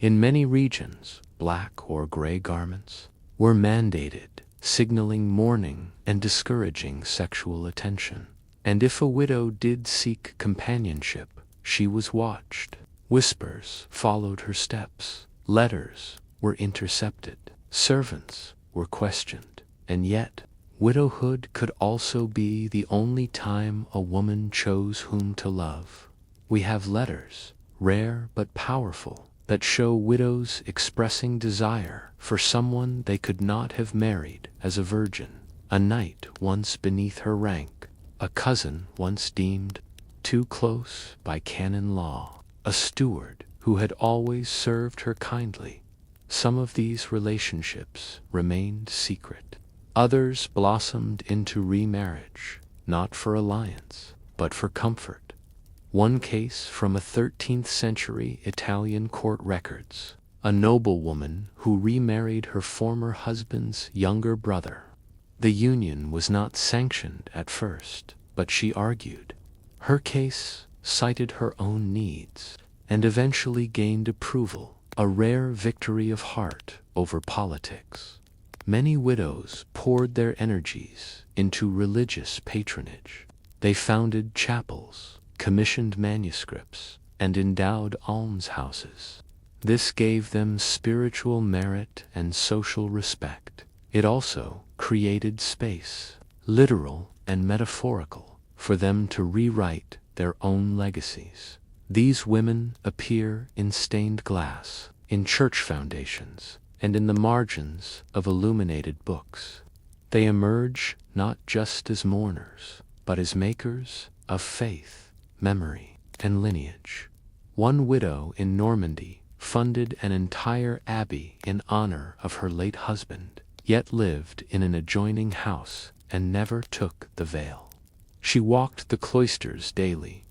In many regions, black or gray garments were mandated, signaling mourning and discouraging sexual attention. And if a widow did seek companionship, she was watched. Whispers followed her steps. Letters were intercepted. Servants were questioned. And yet, widowhood could also be the only time a woman chose whom to love. We have letters, rare but powerful, that show widows expressing desire for someone they could not have married as a virgin, a knight once beneath her rank, a cousin once deemed too close by canon law, a steward who had always served her kindly. Some of these relationships remained secret. Others blossomed into remarriage, not for alliance, but for comfort. One case from a 13th century Italian court records, a noblewoman who remarried her former husband's younger brother. The union was not sanctioned at first, but she argued. Her case cited her own needs, and eventually gained approval, a rare victory of heart over politics. Many widows poured their energies into religious patronage. They founded chapels, commissioned manuscripts, and endowed almshouses. This gave them spiritual merit and social respect. It also created space, literal and metaphorical, for them to rewrite their own legacies. These women appear in stained glass, in church foundations, and in the margins of illuminated books. They emerge not just as mourners, but as makers of faith, memory, and lineage. One widow in Normandy funded an entire abbey in honor of her late husband, yet lived in an adjoining house and never took the veil. She walked the cloisters daily,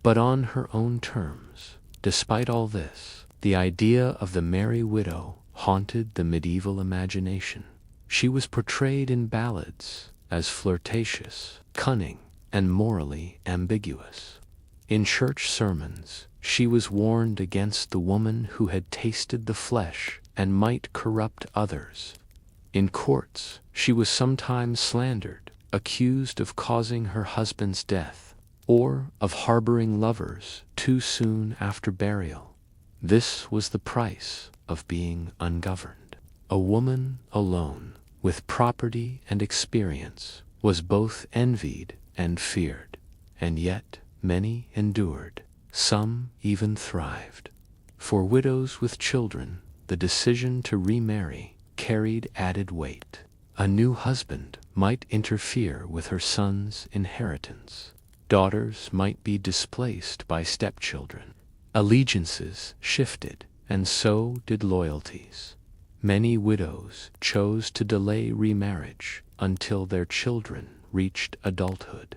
but on her own terms. Despite all this, the idea of the merry widow haunted the medieval imagination. She was portrayed in ballads as flirtatious, cunning, and morally ambiguous. In church sermons, she was warned against the woman who had tasted the flesh and might corrupt others. In courts, she was sometimes slandered, accused of causing her husband's death, or of harboring lovers too soon after burial. This was the price of being ungoverned. A woman alone, with property and experience, was both envied and feared, and yet many endured. Some even thrived. For widows with children, the decision to remarry carried added weight. A new husband might interfere with her son's inheritance. Daughters might be displaced by stepchildren. Allegiances shifted, and so did loyalties. Many widows chose to delay remarriage until their children reached adulthood.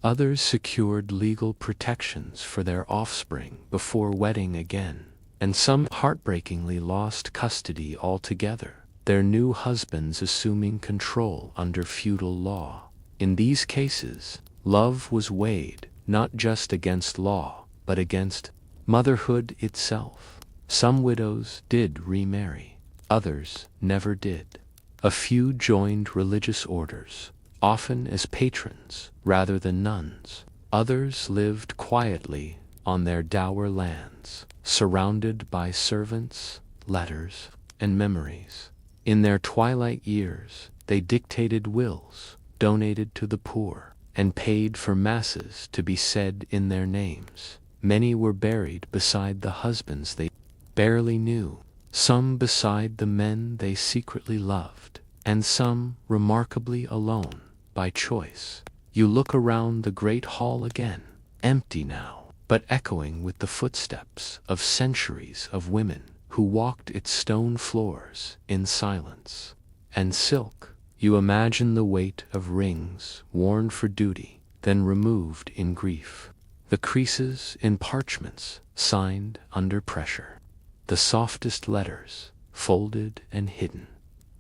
Others secured legal protections for their offspring before wedding again, and some heartbreakingly lost custody altogether, their new husbands assuming control under feudal law. In these cases, love was weighed not just against law, but against motherhood itself. Some widows did remarry, others never did. A few joined religious orders, often as patrons rather than nuns. Others lived quietly on their dower lands, surrounded by servants, letters, and memories. In their twilight years, they dictated wills, donated to the poor, and paid for masses to be said in their names. Many were buried beside the husbands they barely knew, some beside the men they secretly loved, and some remarkably alone by choice. You look around the great hall again, empty now, but echoing with the footsteps of centuries of women who walked its stone floors in silence. And silk, you imagine the weight of rings worn for duty, then removed in grief, the creases in parchments signed under pressure. the softest letters, folded and hidden.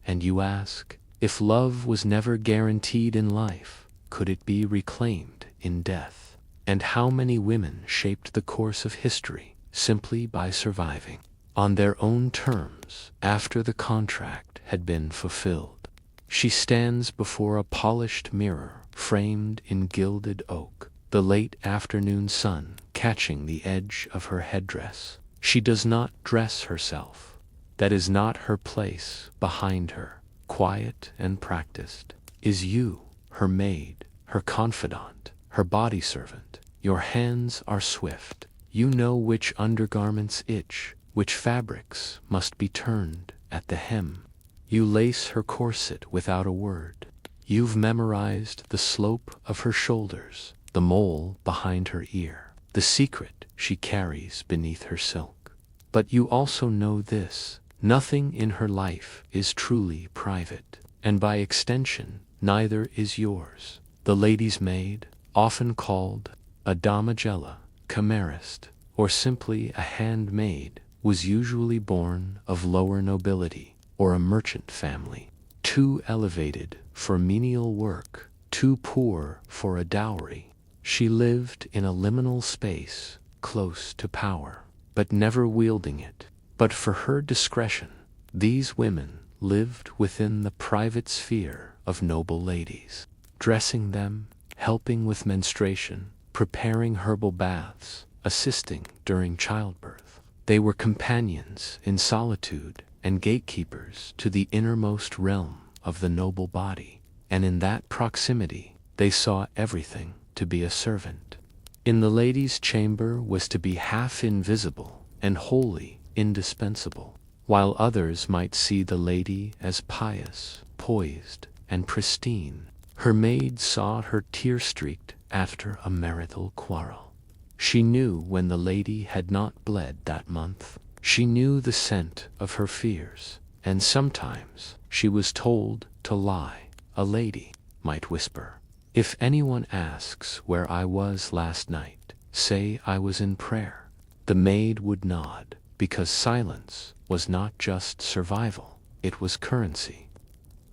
And you ask, if love was never guaranteed in life, could it be reclaimed in death? And how many women shaped the course of history simply by surviving on their own terms after the contract had been fulfilled? She stands before a polished mirror framed in gilded oak, the late afternoon sun catching the edge of her headdress. She does not dress herself. That is not her place. Behind her, quiet and practiced, is you, her maid, her confidant, her body servant. Your hands are swift. You know which undergarments itch, which fabrics must be turned at the hem. You lace her corset without a word. You've memorized the slope of her shoulders, the mole behind her ear, the secret she carries beneath her silk. But you also know this: nothing in her life is truly private, and by extension, neither is yours. The lady's maid, often called a damigella, camerist, or simply a handmaid, was usually born of lower nobility or a merchant family, too elevated for menial work, too poor for a dowry. She lived in a liminal space, close to power, but never wielding it. But for her discretion, these women lived within the private sphere of noble ladies, dressing them, helping with menstruation, preparing herbal baths, assisting during childbirth. They were companions in solitude and gatekeepers to the innermost realm of the noble body, and in that proximity they saw everything to be a servant. In the lady's chamber was to be half invisible and wholly indispensable, while others might see the lady as pious, poised, and pristine. Her maid saw her tear-streaked after a marital quarrel. She knew when the lady had not bled that month. She knew the scent of her fears, and sometimes she was told to lie. A lady might whisper, "If anyone asks where I was last night, say I was in prayer." The maid would nod, because silence was not just survival, it was currency.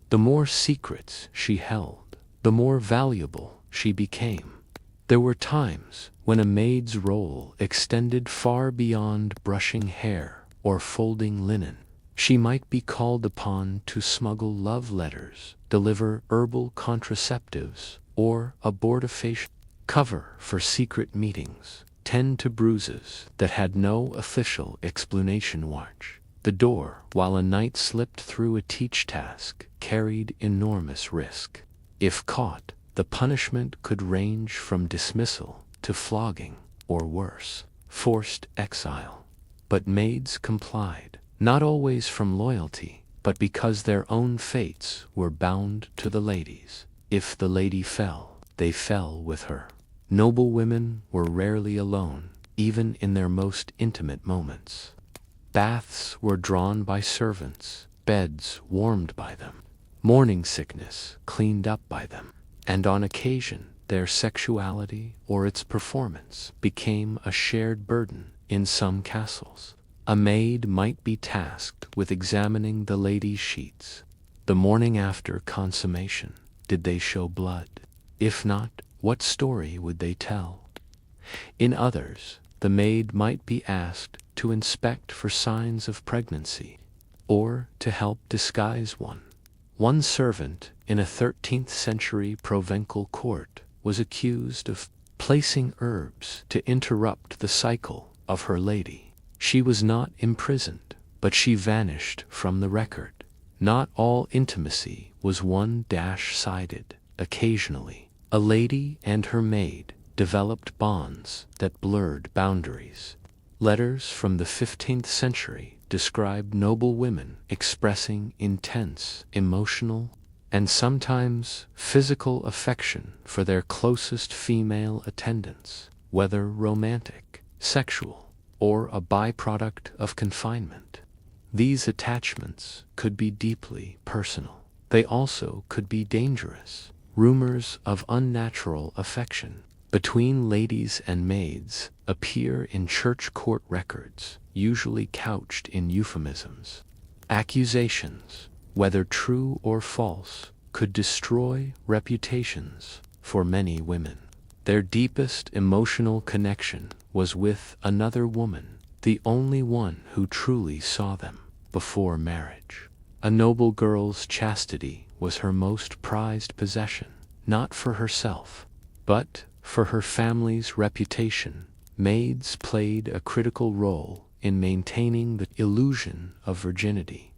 The more secrets she held, the more valuable she became. There were times when a maid's role extended far beyond brushing hair or folding linen. She might be called upon to smuggle love letters, deliver herbal contraceptives, or abortifacient cover for secret meetings, tend to bruises that had no official explanation. Watch the door while a knight slipped through a teach task carried enormous risk. If caught, the punishment could range from dismissal to flogging, or worse, forced exile. But maids complied, not always from loyalty, but because their own fates were bound to the lady's. If the lady fell, they fell with her. Noble women were rarely alone, even in their most intimate moments. Baths were drawn by servants, beds warmed by them, morning sickness cleaned up by them, and on occasion their sexuality or its performance became a shared burden. In some castles, a maid might be tasked with examining the lady's sheets. The morning after consummation, did they show blood? If not, what story would they tell? In others, the maid might be asked to inspect for signs of pregnancy, or to help disguise one. One servant in a 13th century Provençal court was accused of placing herbs to interrupt the cycle of her lady. She was not imprisoned, but she vanished from the record. Not all intimacy was one-sided. Occasionally, a lady and her maid developed bonds that blurred boundaries. Letters from the 15th century describe noble women expressing intense emotional and sometimes physical affection for their closest female attendants, whether romantic, sexual, or a byproduct of confinement. These attachments could be deeply personal. They also could be dangerous. Rumors of unnatural affection, between ladies and maids appear in church court records, usually couched in euphemisms. Accusations, whether true or false, could destroy reputations for many women. Their deepest emotional connection was with another woman, the only one who truly saw them before marriage. A noble girl's chastity was her most prized possession, not for herself, but for her family's reputation. Maids played a critical role in maintaining the illusion of virginity.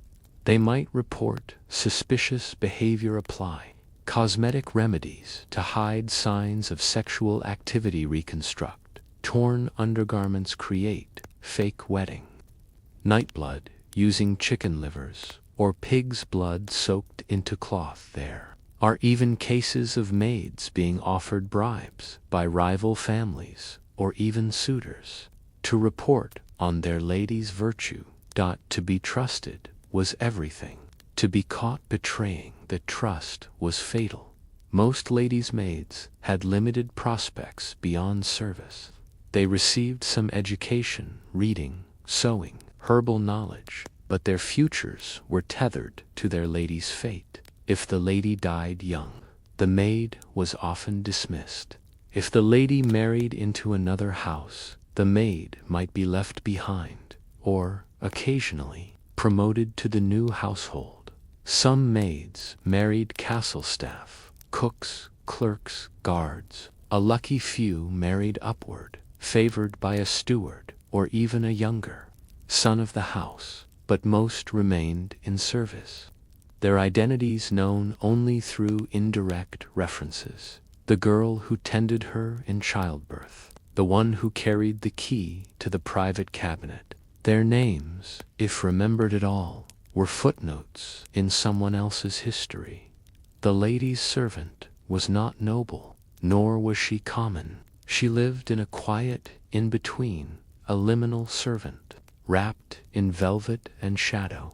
They might report suspicious behavior, apply cosmetic remedies to hide signs of sexual activity, reconstruct torn undergarments, create fake wedding. Nightblood, using chicken livers or pig's blood soaked into cloth. There are even cases of maids being offered bribes by rival families or even suitors to report on their lady's virtue. To be trusted was everything. To be caught betraying that trust was fatal. Most ladies' maids had limited prospects beyond service. They received some education, reading, sewing, herbal knowledge, but their futures were tethered to their lady's fate. If the lady died young, the maid was often dismissed. If the lady married into another house, the maid might be left behind, or, occasionally, promoted to the new household. Some maids married castle staff, cooks, clerks, guards. A lucky few married upward, favored by a steward or even a younger son of the house, but most remained in service. Their identities known only through indirect references. The girl who tended her in childbirth, the one who carried the key to the private cabinet. Their names, if remembered at all, were footnotes in someone else's history. The lady's servant was not noble, nor was she common. She lived in a quiet in-between, a liminal servant, wrapped in velvet and shadow.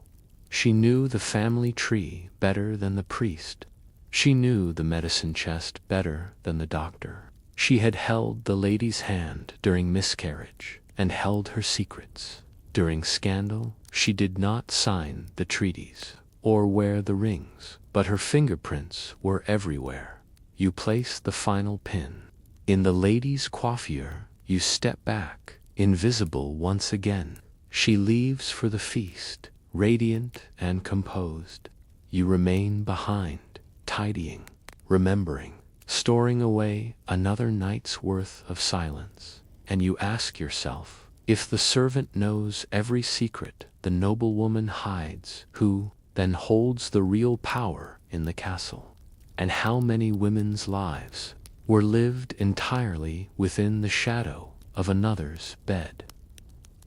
She knew the family tree better than the priest. She knew the medicine chest better than the doctor. She had held the lady's hand during miscarriage and held her secrets. During scandal, she did not sign the treaties or wear the rings, but her fingerprints were everywhere. You place the final pin in the lady's coiffure. You step back, invisible once again. She leaves for the feast, radiant and composed. You remain behind, tidying, remembering, storing away another night's worth of silence. And you ask yourself, if the servant knows every secret the noblewoman hides, who then holds the real power in the castle? And how many women's lives were lived entirely within the shadow of another's bed?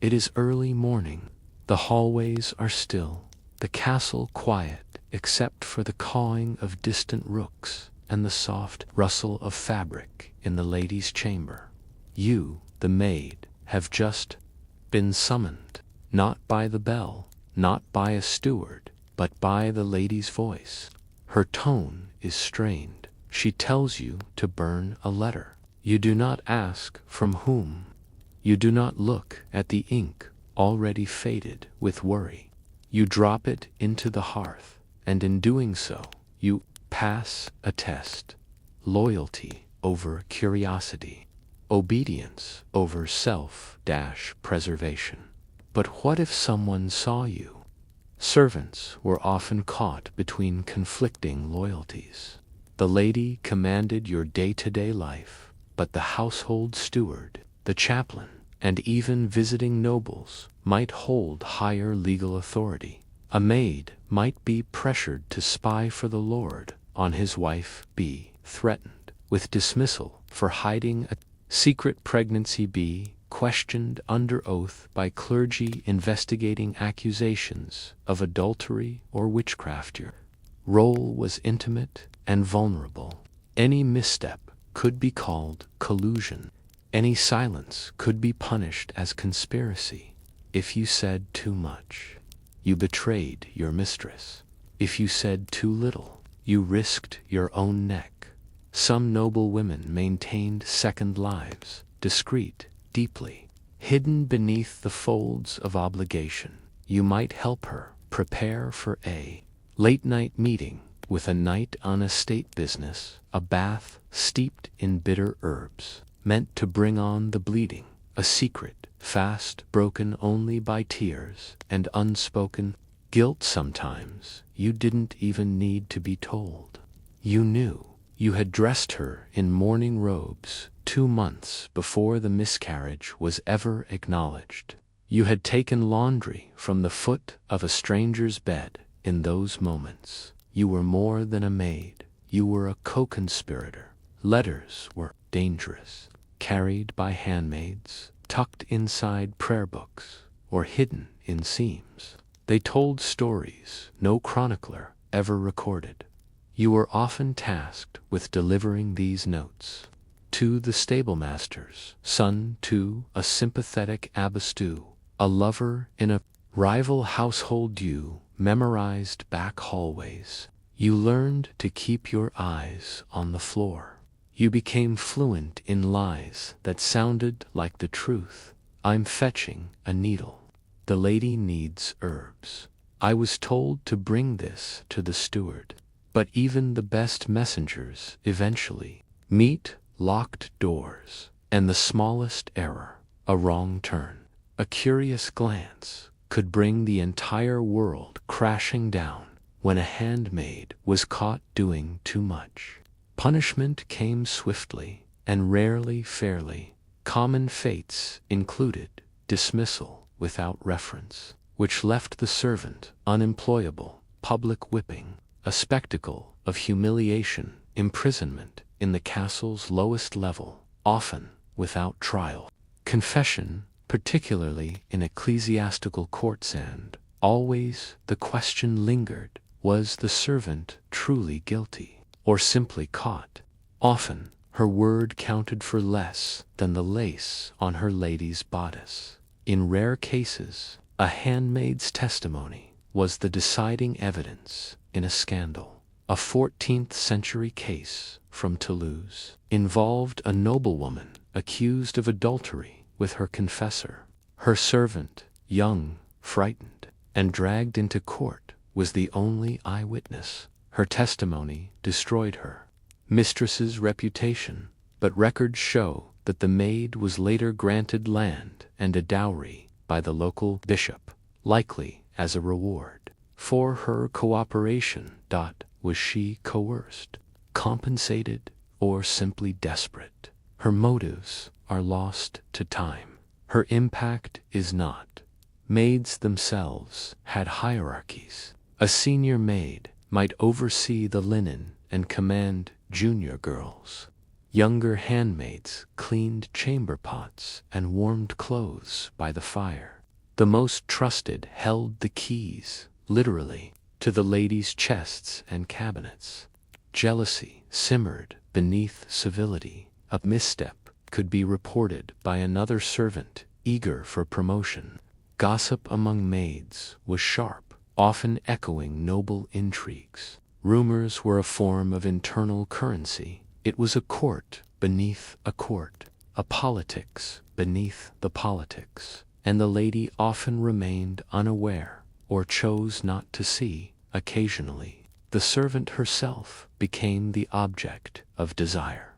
It is early morning. The hallways are still, the castle quiet except for the cawing of distant rooks and the soft rustle of fabric in the lady's chamber. You, the maid, have just been summoned, not by the bell, not by a steward, but by the lady's voice. Her tone is strained. She tells you to burn a letter. You do not ask from whom. You do not look at the ink already faded with worry. You drop it into the hearth, and in doing so, you pass a test. Loyalty over curiosity. Obedience over self-preservation. But what if someone saw you? Servants were often caught between conflicting loyalties. The lady commanded your day-to-day life, but the household steward, the chaplain, and even visiting nobles might hold higher legal authority. A maid might be pressured to spy for the lord on his wife, be threatened with dismissal for hiding a secret pregnancy, be questioned under oath by clergy investigating accusations of adultery or witchcraft. Your role was intimate and vulnerable. Any misstep could be called collusion. Any silence could be punished as conspiracy. If you said too much, you betrayed your mistress. If you said too little, you risked your own neck. Some noble women maintained second lives, discreet, deeply hidden beneath the folds of obligation. You might help her prepare for a late-night meeting with a knight on estate business, a bath steeped in bitter herbs, meant to bring on the bleeding, a secret fast broken only by tears and unspoken guilt. Sometimes you didn't even need to be told. You knew. You had dressed her in mourning robes 2 months before the miscarriage was ever acknowledged. You had taken laundry from the foot of a stranger's bed. In those moments, you were more than a maid. You were a co-conspirator. Letters were dangerous, carried by handmaids, tucked inside prayer books, or hidden in seams. They told stories no chronicler ever recorded. You were often tasked with delivering these notes to the stablemaster's son, to a sympathetic abbestew, a lover in a rival household. You memorized back hallways. You learned to keep your eyes on the floor. You became fluent in lies that sounded like the truth. I'm fetching a needle. The lady needs herbs. I was told to bring this to the steward. But even the best messengers eventually meet locked doors, and the smallest error, a wrong turn, a curious glance, could bring the entire world crashing down. When a handmaid was caught doing too much, punishment came swiftly and rarely fairly. Common fates included dismissal without reference, which left the servant unemployable, public whipping, a spectacle of humiliation, imprisonment in the castle's lowest level, often without trial. Confession, particularly in ecclesiastical courts, and always the question lingered, was the servant truly guilty, or simply caught? Often, her word counted for less than the lace on her lady's bodice. In rare cases, a handmaid's testimony was the deciding evidence in a scandal. A 14th century case from Toulouse involved a noblewoman accused of adultery with her confessor. Her servant, young, frightened, and dragged into court, was the only eyewitness. Her testimony destroyed her mistress's reputation, but records show that the maid was later granted land and a dowry by the local bishop, likely as a reward for her cooperation. Was she coerced, compensated, or simply desperate? Her motives are lost to time. Her impact is not. Maids themselves had hierarchies. A senior maid might oversee the linen and command junior girls. Younger handmaids cleaned chamber pots and warmed clothes by the fire. The most trusted held the keys, literally, to the ladies' chests and cabinets. Jealousy simmered beneath civility. A misstep could be reported by another servant eager for promotion. Gossip among maids was sharp, often echoing noble intrigues. Rumors were a form of internal currency. It was a court beneath a court, a politics beneath the politics, and the lady often remained unaware or chose not to see. Occasionally, the servant herself became the object of desire.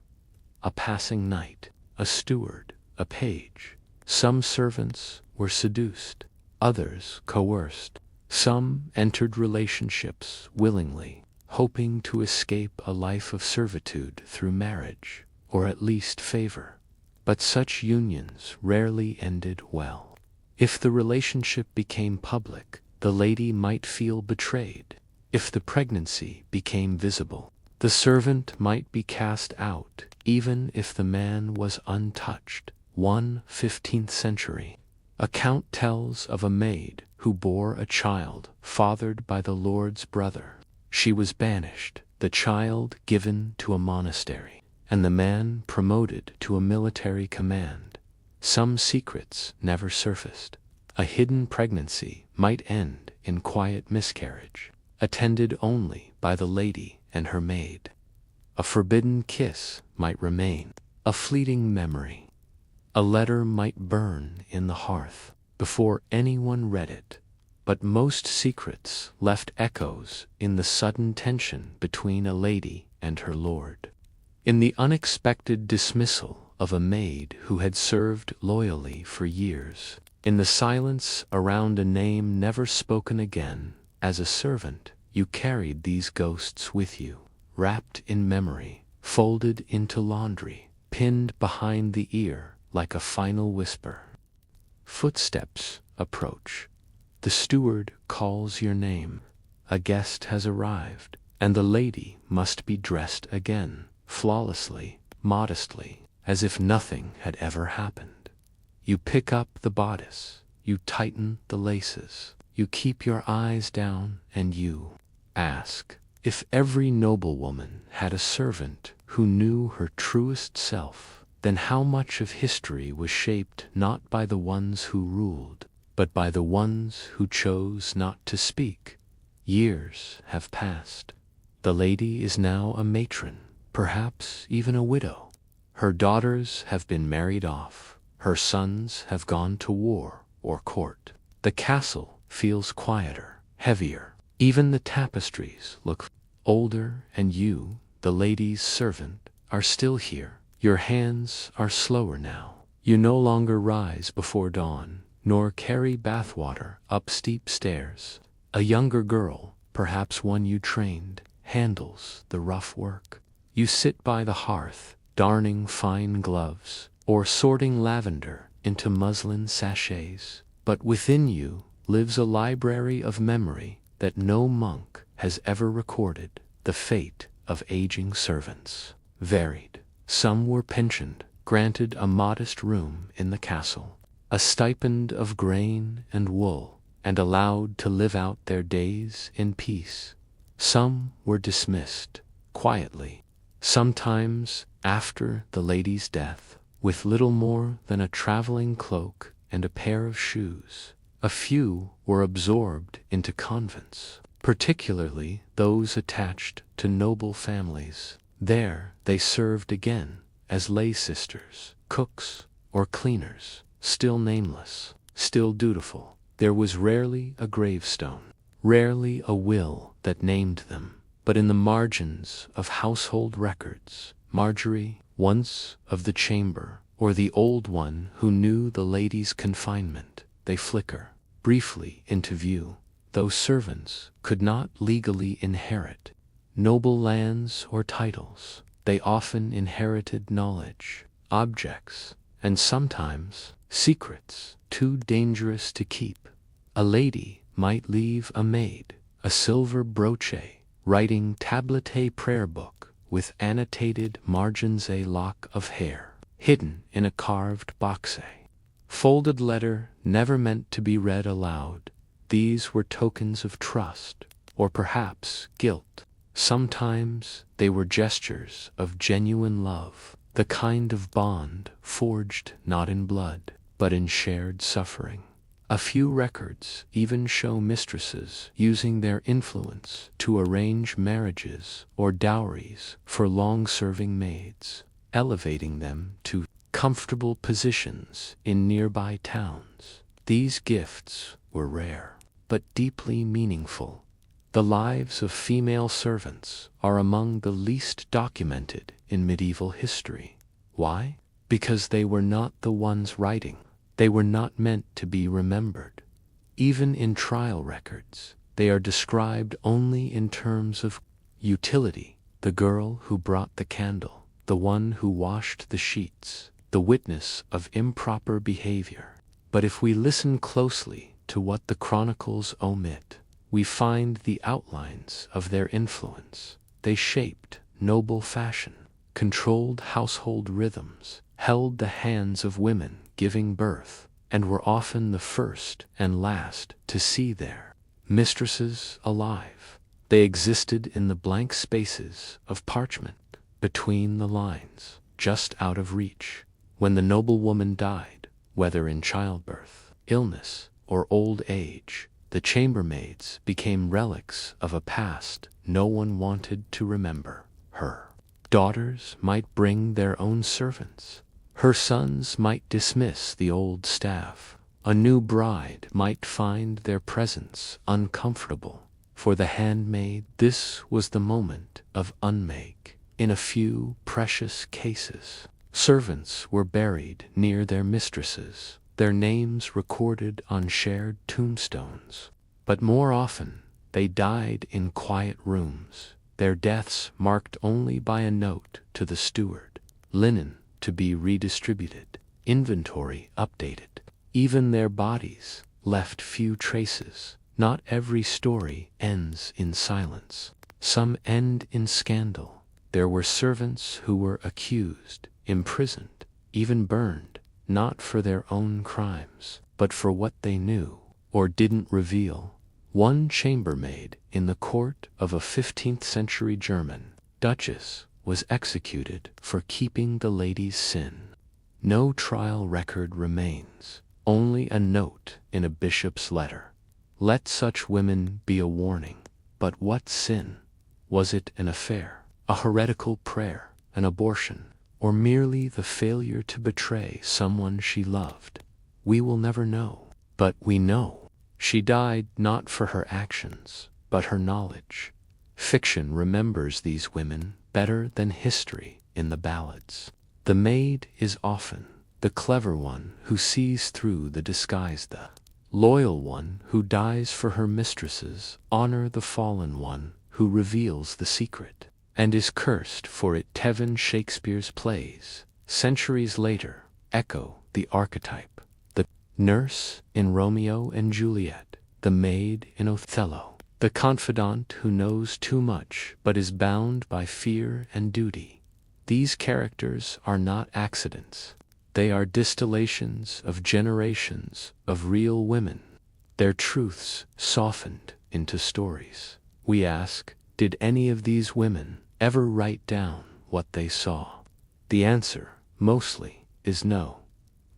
A passing knight, a steward, a page. Some servants were seduced, others coerced. Some entered relationships willingly, hoping to escape a life of servitude through marriage, or at least favor. But such unions rarely ended well. If the relationship became public, the lady might feel betrayed. If the pregnancy became visible, the servant might be cast out, even if the man was untouched. One 15th century account tells of a maid who bore a child fathered by the Lord's brother. She was banished, the child given to a monastery, and the man promoted to a military command. Some secrets never surfaced. A hidden pregnancy might end in quiet miscarriage, attended only by the lady and her maid. A forbidden kiss might remain, a fleeting memory. A letter might burn in the hearth before anyone read it. But most secrets left echoes in the sudden tension between a lady and her lord, in the unexpected dismissal of a maid who had served loyally for years, in the silence around a name never spoken again. As a servant, you carried these ghosts with you, wrapped in memory, folded into laundry, pinned behind the ear like a final whisper. Footsteps approach. The steward calls your name. A guest has arrived, and the lady must be dressed again, flawlessly, modestly, as if nothing had ever happened. You pick up the bodice, you tighten the laces, you keep your eyes down, and you ask, if every noblewoman had a servant who knew her truest self, then how much of history was shaped not by the ones who ruled, but by the ones who chose not to speak? Years have passed. The lady is now a matron, perhaps even a widow. Her daughters have been married off. Her sons have gone to war or court. The castle feels quieter, heavier. Even the tapestries look older, and you, the lady's servant, are still here. Your hands are slower now. You no longer rise before dawn, nor carry bathwater up steep stairs. A younger girl, perhaps one you trained, handles the rough work. You sit by the hearth, darning fine gloves, or sorting lavender into muslin sachets. But within you lives a library of memory that no monk has ever recorded. The fate of aging servants varied. Some were pensioned, granted a modest room in the castle, a stipend of grain and wool, and allowed to live out their days in peace. Some were dismissed, quietly, sometimes after the lady's death, with little more than a traveling cloak and a pair of shoes. A few were absorbed into convents, particularly those attached to noble families. There they served again as lay sisters, cooks, or cleaners, still nameless, still dutiful. There was rarely a gravestone, rarely a will that named them, but in the margins of household records, Marjorie, once of the chamber, or the old one who knew the lady's confinement, they flicker briefly into view. Those servants could not legally inherit noble lands or titles. They often inherited knowledge, objects, and sometimes secrets too dangerous to keep. A lady might leave a maid a silver brooch, writing tablette prayer book with annotated margins, a lock of hair hidden in a carved boxe, folded letter never meant to be read aloud. These were tokens of trust, or perhaps guilt. Sometimes they were gestures of genuine love, the kind of bond forged not in blood, but in shared suffering. A few records even show mistresses using their influence to arrange marriages or dowries for long-serving maids, elevating them to comfortable positions in nearby towns. These gifts were rare, but deeply meaningful. The lives of female servants are among the least documented in medieval history. Why? Because they were not the ones writing. They were not meant to be remembered. Even in trial records, they are described only in terms of utility: the girl who brought the candle, the one who washed the sheets, the witness of improper behavior. But if we listen closely to what the chronicles omit, we find the outlines of their influence. They shaped noble fashion, controlled household rhythms, held the hands of women giving birth, and were often the first and last to see their mistresses alive. They existed in the blank spaces of parchment, between the lines, just out of reach. When the noblewoman died, whether in childbirth, illness, or old age, the chambermaids became relics of a past no one wanted to remember. Her Daughters might bring their own servants. Her sons might dismiss the old staff. A new bride might find their presence uncomfortable. For the handmaid, this was the moment of unmake. In a few precious cases, servants were buried near their mistresses, their names recorded on shared tombstones. But more often, they died in quiet rooms, their deaths marked only by a note to the steward, linen to be redistributed, inventory updated. Even their bodies left few traces. Not every story ends in silence. Some end in scandal. There were servants who were accused, imprisoned, even burned, not for their own crimes, but for what they knew or didn't reveal. One chambermaid in the court of a 15th century German duchess was executed for keeping the lady's sin. No trial record remains, only a note in a bishop's letter. Let such women be a warning. But what sin? Was it an affair, a heretical prayer, an abortion, or merely the failure to betray someone she loved? We will never know. But we know she died not for her actions, but her knowledge. Fiction remembers these women better than history in the ballads. The maid is often the clever one who sees through the disguise, the loyal one who dies for her mistresses. Honor the fallen one who reveals the secret, and is cursed for it. Tevin Shakespeare's plays, centuries later, echo the archetype. The nurse in Romeo and Juliet, the maid in Othello, the confidant who knows too much but is bound by fear and duty. These characters are not accidents. They are distillations of generations of real women, their truths softened into stories. We ask, did any of these women ever write down what they saw? The answer, mostly, is no.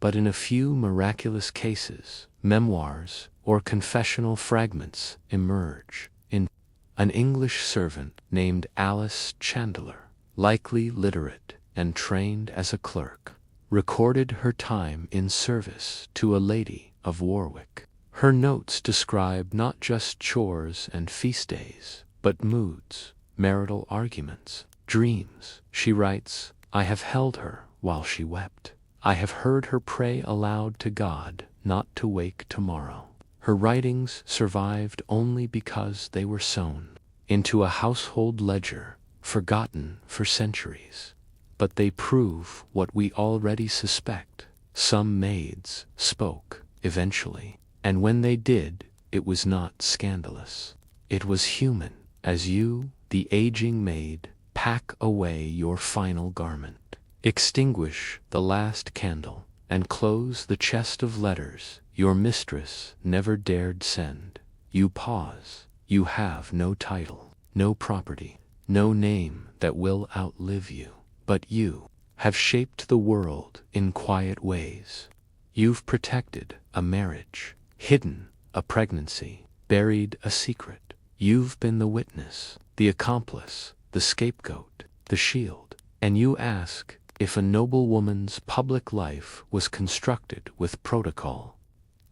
But in a few miraculous cases, memoirs or confessional fragments emerge. In an English servant named Alice Chandler, likely literate and trained as a clerk, recorded her time in service to a lady of Warwick. Her notes describe not just chores and feast days, but moods, marital arguments, dreams. She writes, "I have held her while she wept. I have heard her pray aloud to God not to wake tomorrow." Her writings survived only because they were sewn into a household ledger, forgotten for centuries. But they prove what we already suspect. Some maids spoke, eventually, and when they did, it was not scandalous. It was human. As you, the aging maid, pack away your final garment, extinguish the last candle, and close the chest of letters your mistress never dared send, you pause. You have no title, no property, no name that will outlive you. But you have shaped the world in quiet ways. You've protected a marriage, hidden a pregnancy, buried a secret. You've been the witness, the accomplice, the scapegoat, the shield. And you ask if a noble woman's public life was constructed with protocol.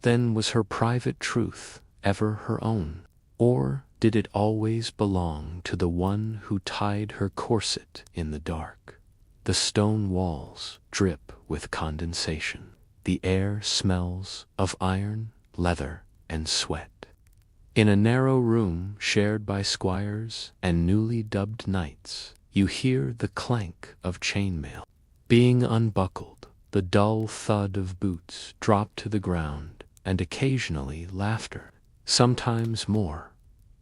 Then was her private truth ever her own? Or did it always belong to the one who tied her corset in the dark? The stone walls drip with condensation. The air smells of iron, leather, and sweat. In a narrow room shared by squires and newly dubbed knights, you hear the clank of chainmail being unbuckled, the dull thud of boots drop to the ground, and occasionally laughter. Sometimes more.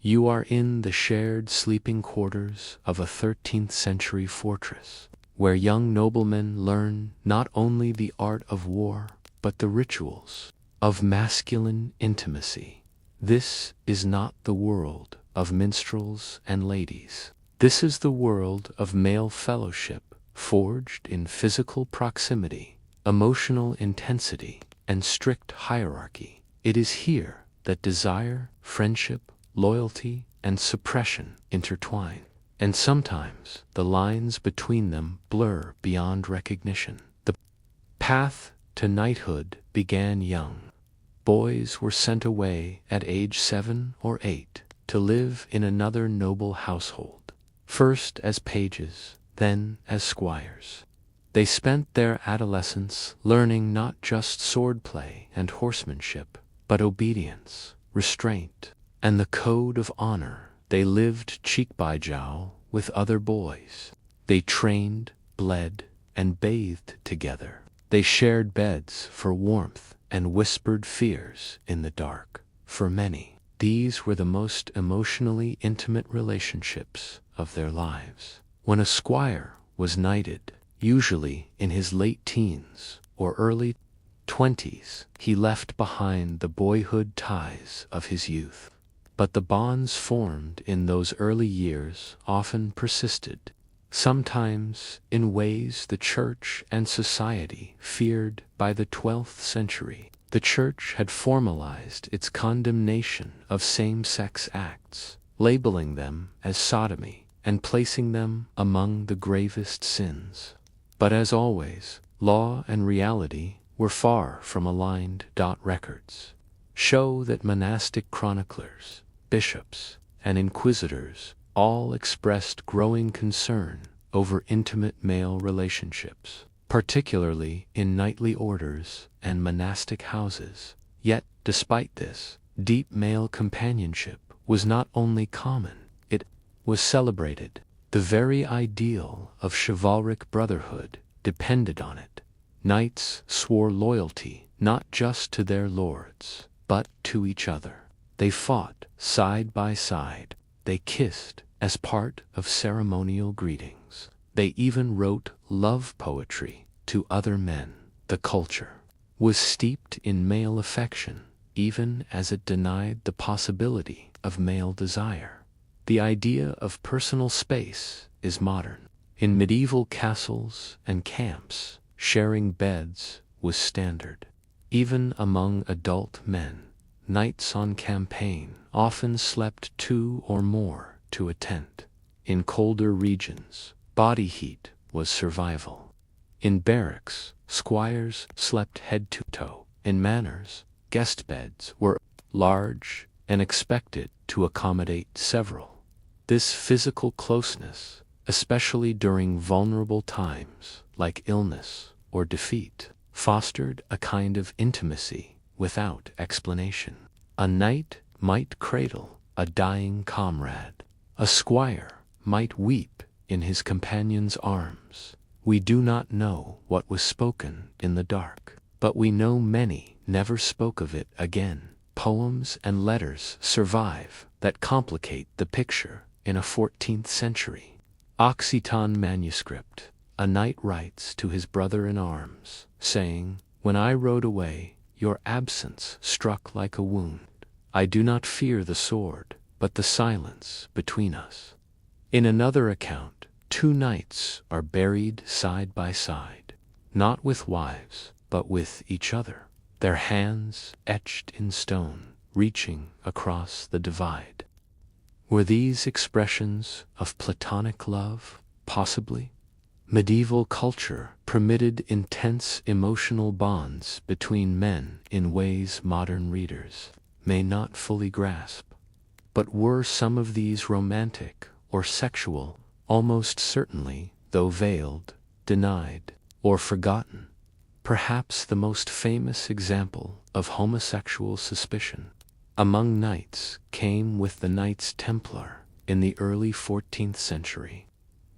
You are in the shared sleeping quarters of a 13th century fortress, where young noblemen learn not only the art of war, but the rituals of masculine intimacy. This is not the world of minstrels and ladies. This is the world of male fellowship, forged in physical proximity, emotional intensity, and strict hierarchy. It is here that desire, friendship, loyalty, and suppression intertwine. and sometimes the lines between them blur beyond recognition. The path to knighthood began young. Boys were sent away at age 7 or 8 to live in another noble household, first as pages, then as squires. They spent their adolescence learning not just swordplay and horsemanship, but obedience, restraint, and the code of honor. They lived cheek by jowl with other boys. They trained, bled, and bathed together. They shared beds for warmth and whispered fears in the dark. For many, these were the most emotionally intimate relationships of their lives. When a squire was knighted, usually in his late teens or early 20s, he left behind the boyhood ties of his youth. But the bonds formed in those early years often persisted, sometimes in ways the church and society feared. By the 12th century, the church had formalized its condemnation of same-sex acts, labeling them as sodomy and placing them among the gravest sins. But as always, law and reality were far from aligned. Records show that monastic chroniclers, bishops, and inquisitors all expressed growing concern over intimate male relationships, particularly in knightly orders and monastic houses. Yet, despite this, deep male companionship was not only common, it was celebrated. The very ideal of chivalric brotherhood depended on it. Knights swore loyalty not just to their lords, but to each other. They fought side by side. They kissed as part of ceremonial greetings. They even wrote love poetry to other men. The culture was steeped in male affection, even as it denied the possibility of male desire. The idea of personal space is modern. In medieval castles and camps, sharing beds was standard. Even among adult men, knights on campaign often slept 2 or more to a tent. In colder regions, body heat was survival. In barracks, squires slept head to toe. In manors, guest beds were large and expected to accommodate several. This physical closeness, especially during vulnerable times like illness or defeat, fostered a kind of intimacy without explanation. A knight might cradle a dying comrade. A squire might weep in his companion's arms. We do not know what was spoken in the dark, but we know many never spoke of it again. Poems and letters survive that complicate the picture. In a 14th century Occitan manuscript, a knight writes to his brother-in-arms, saying, "When I rode away, your absence struck like a wound. I do not fear the sword, but the silence between us." In another account, 2 knights are buried side by side, not with wives, but with each other, their hands etched in stone, reaching across the divide. Were these expressions of platonic love? Possibly. Medieval culture permitted intense emotional bonds between men in ways modern readers may not fully grasp. But were some of these romantic or sexual? Almost certainly, though veiled, denied, or forgotten. Perhaps the most famous example of homosexual suspicion among knights came with the Knights Templar in the early 14th century.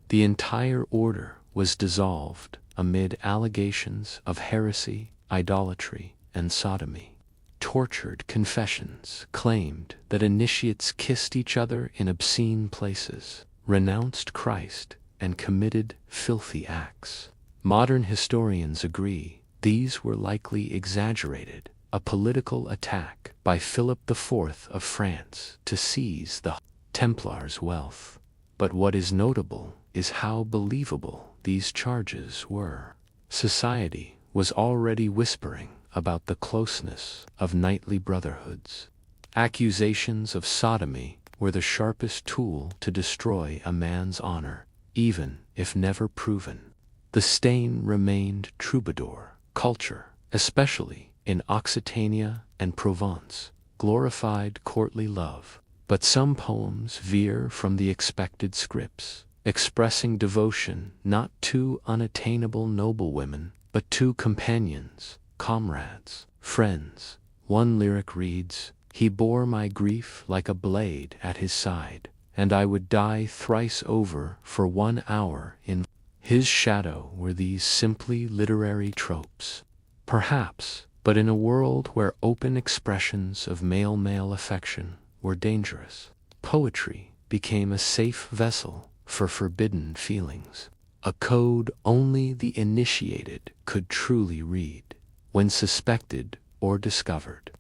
The entire order was dissolved amid allegations of heresy, idolatry, and sodomy. Tortured confessions claimed that initiates kissed each other in obscene places, renounced Christ, and committed filthy acts. Modern historians agree these were likely exaggerated, a political attack by Philip IV of France to seize the Templars' wealth. But what is notable is how believable these charges were. Society was already whispering about the closeness of knightly brotherhoods. Accusations of sodomy were the sharpest tool to destroy a man's honor, even if never proven. The stain remained troubadour culture, especially in Occitania and Provence, glorified courtly love. But some poems veer from the expected scripts, expressing devotion not to unattainable noblewomen, but to companions, comrades, friends. One lyric reads, "He bore my grief like a blade at his side, and I would die thrice over for 1 hour in his shadow." Were these simply literary tropes? Perhaps, but in a world where open expressions of male-male affection were dangerous, poetry became a safe vessel for forbidden feelings, a code only the initiated could truly read. When suspected or discovered,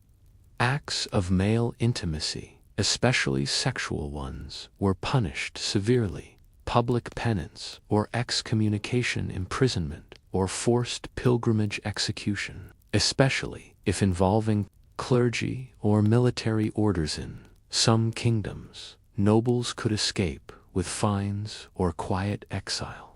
acts of male intimacy, especially sexual ones, were punished severely. Public penance or excommunication, imprisonment, or forced pilgrimage execution, especially if involving clergy or military orders. In some kingdoms, nobles could escape with fines or quiet exile.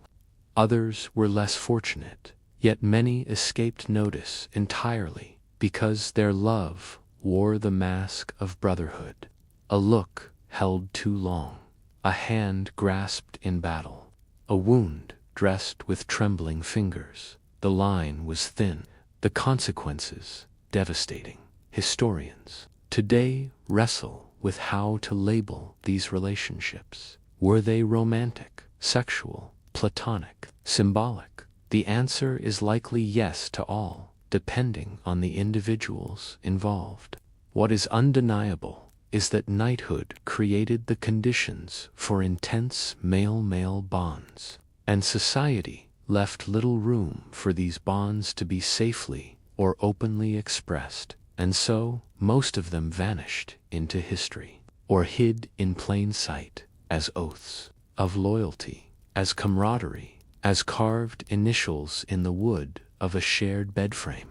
Others were less fortunate, yet many escaped notice entirely because their love wore the mask of brotherhood. A look held too long, a hand grasped in battle, a wound dressed with trembling fingers. The line was thin, the consequences devastating. Historians today wrestle with how to label these relationships. Were they romantic, sexual, platonic, symbolic? The answer is likely yes to all, depending on the individuals involved. What is undeniable is that knighthood created the conditions for intense male-male bonds, and society left little room for these bonds to be safely or openly expressed, and so most of them vanished into history, or hid in plain sight as oaths of loyalty, as camaraderie, as carved initials in the wood of a shared bedframe.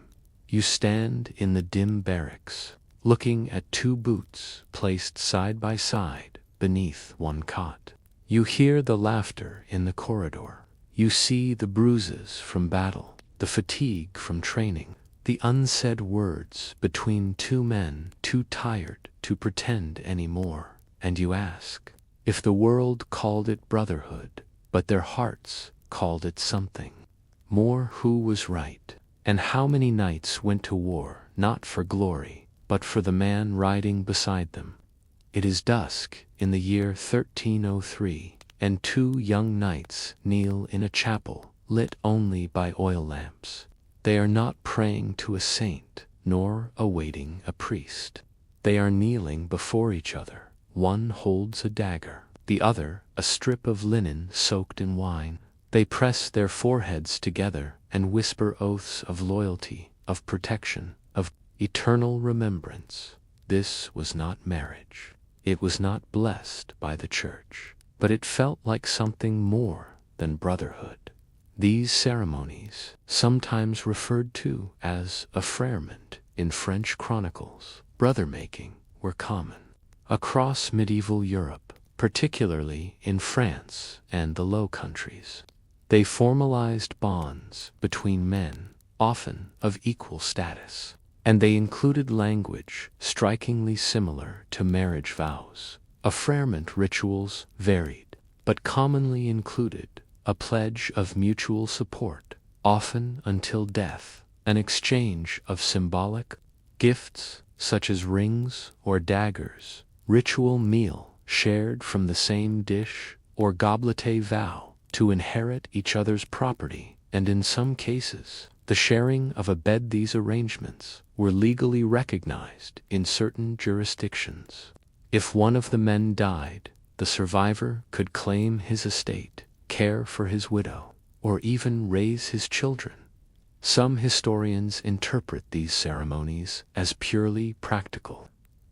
You stand in the dim barracks, looking at 2 boots placed side by side beneath one cot. You hear the laughter in the corridor. You see the bruises from battle, the fatigue from training, the unsaid words between 2 men too tired to pretend anymore. And you ask, if the world called it brotherhood, but their hearts called it something more, who was right? And how many knights went to war not for glory, but for the man riding beside them? It is dusk in the year 1303, and 2 young knights kneel in a chapel lit only by oil lamps. They are not praying to a saint, nor awaiting a priest. They are kneeling before each other. One holds a dagger, the other a strip of linen soaked in wine. They press their foreheads together and whisper oaths of loyalty, of protection, of eternal remembrance. This was not marriage. It was not blessed by the church, but it felt like something more than brotherhood. These ceremonies, sometimes referred to as affrèrement in French chronicles, brother-making, were common across medieval Europe, particularly in France and the Low Countries. They formalized bonds between men, often of equal status, and they included language strikingly similar to marriage vows. Affrèrement rituals varied, but commonly included a pledge of mutual support, often until death, an exchange of symbolic gifts such as rings or daggers, ritual meal shared from the same dish, or goblet vow to inherit each other's property, and in some cases, the sharing of a bed. These arrangements were legally recognized in certain jurisdictions. If one of the men died, the survivor could claim his estate, care for his widow, or even raise his children. Some historians interpret these ceremonies as purely practical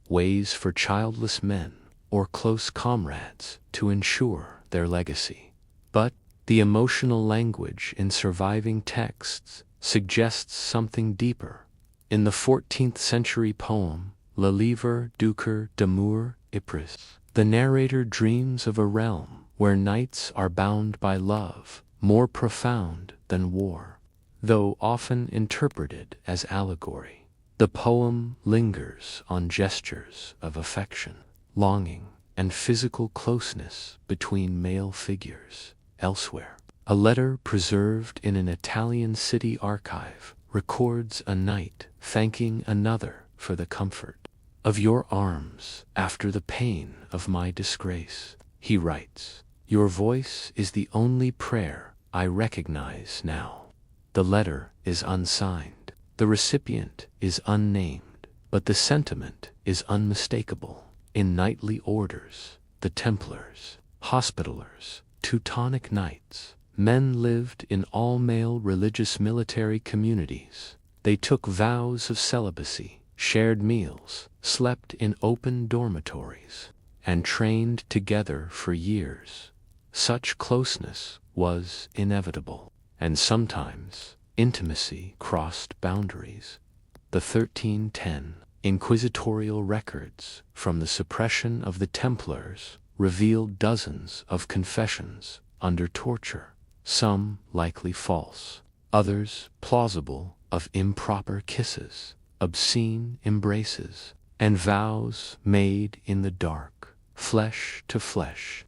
ways for childless men or close comrades to ensure their legacy. But the emotional language in surviving texts suggests something deeper. In the 14th century poem Le Livre du Cœur d'Amour Ypres, The narrator dreams of a realm where knights are bound by love, more profound than war. Though often interpreted as allegory, the poem lingers on gestures of affection, longing, and physical closeness between male figures. Elsewhere, a letter preserved in an Italian city archive records a knight thanking another for the comfort of your arms after the pain of my disgrace. He writes, "Your voice is the only prayer I recognize now." The letter is unsigned, the recipient is unnamed, but the sentiment is unmistakable. In knightly orders, the Templars, Hospitallers, Teutonic Knights, men lived in all-male religious military communities. They took vows of celibacy, shared meals, slept in open dormitories, and trained together for years. Such closeness was inevitable, and sometimes intimacy crossed boundaries. The 1310 inquisitorial records from the suppression of the Templars revealed dozens of confessions under torture, some likely false, others plausible, of improper kisses, obscene embraces, and vows made in the dark, flesh to flesh.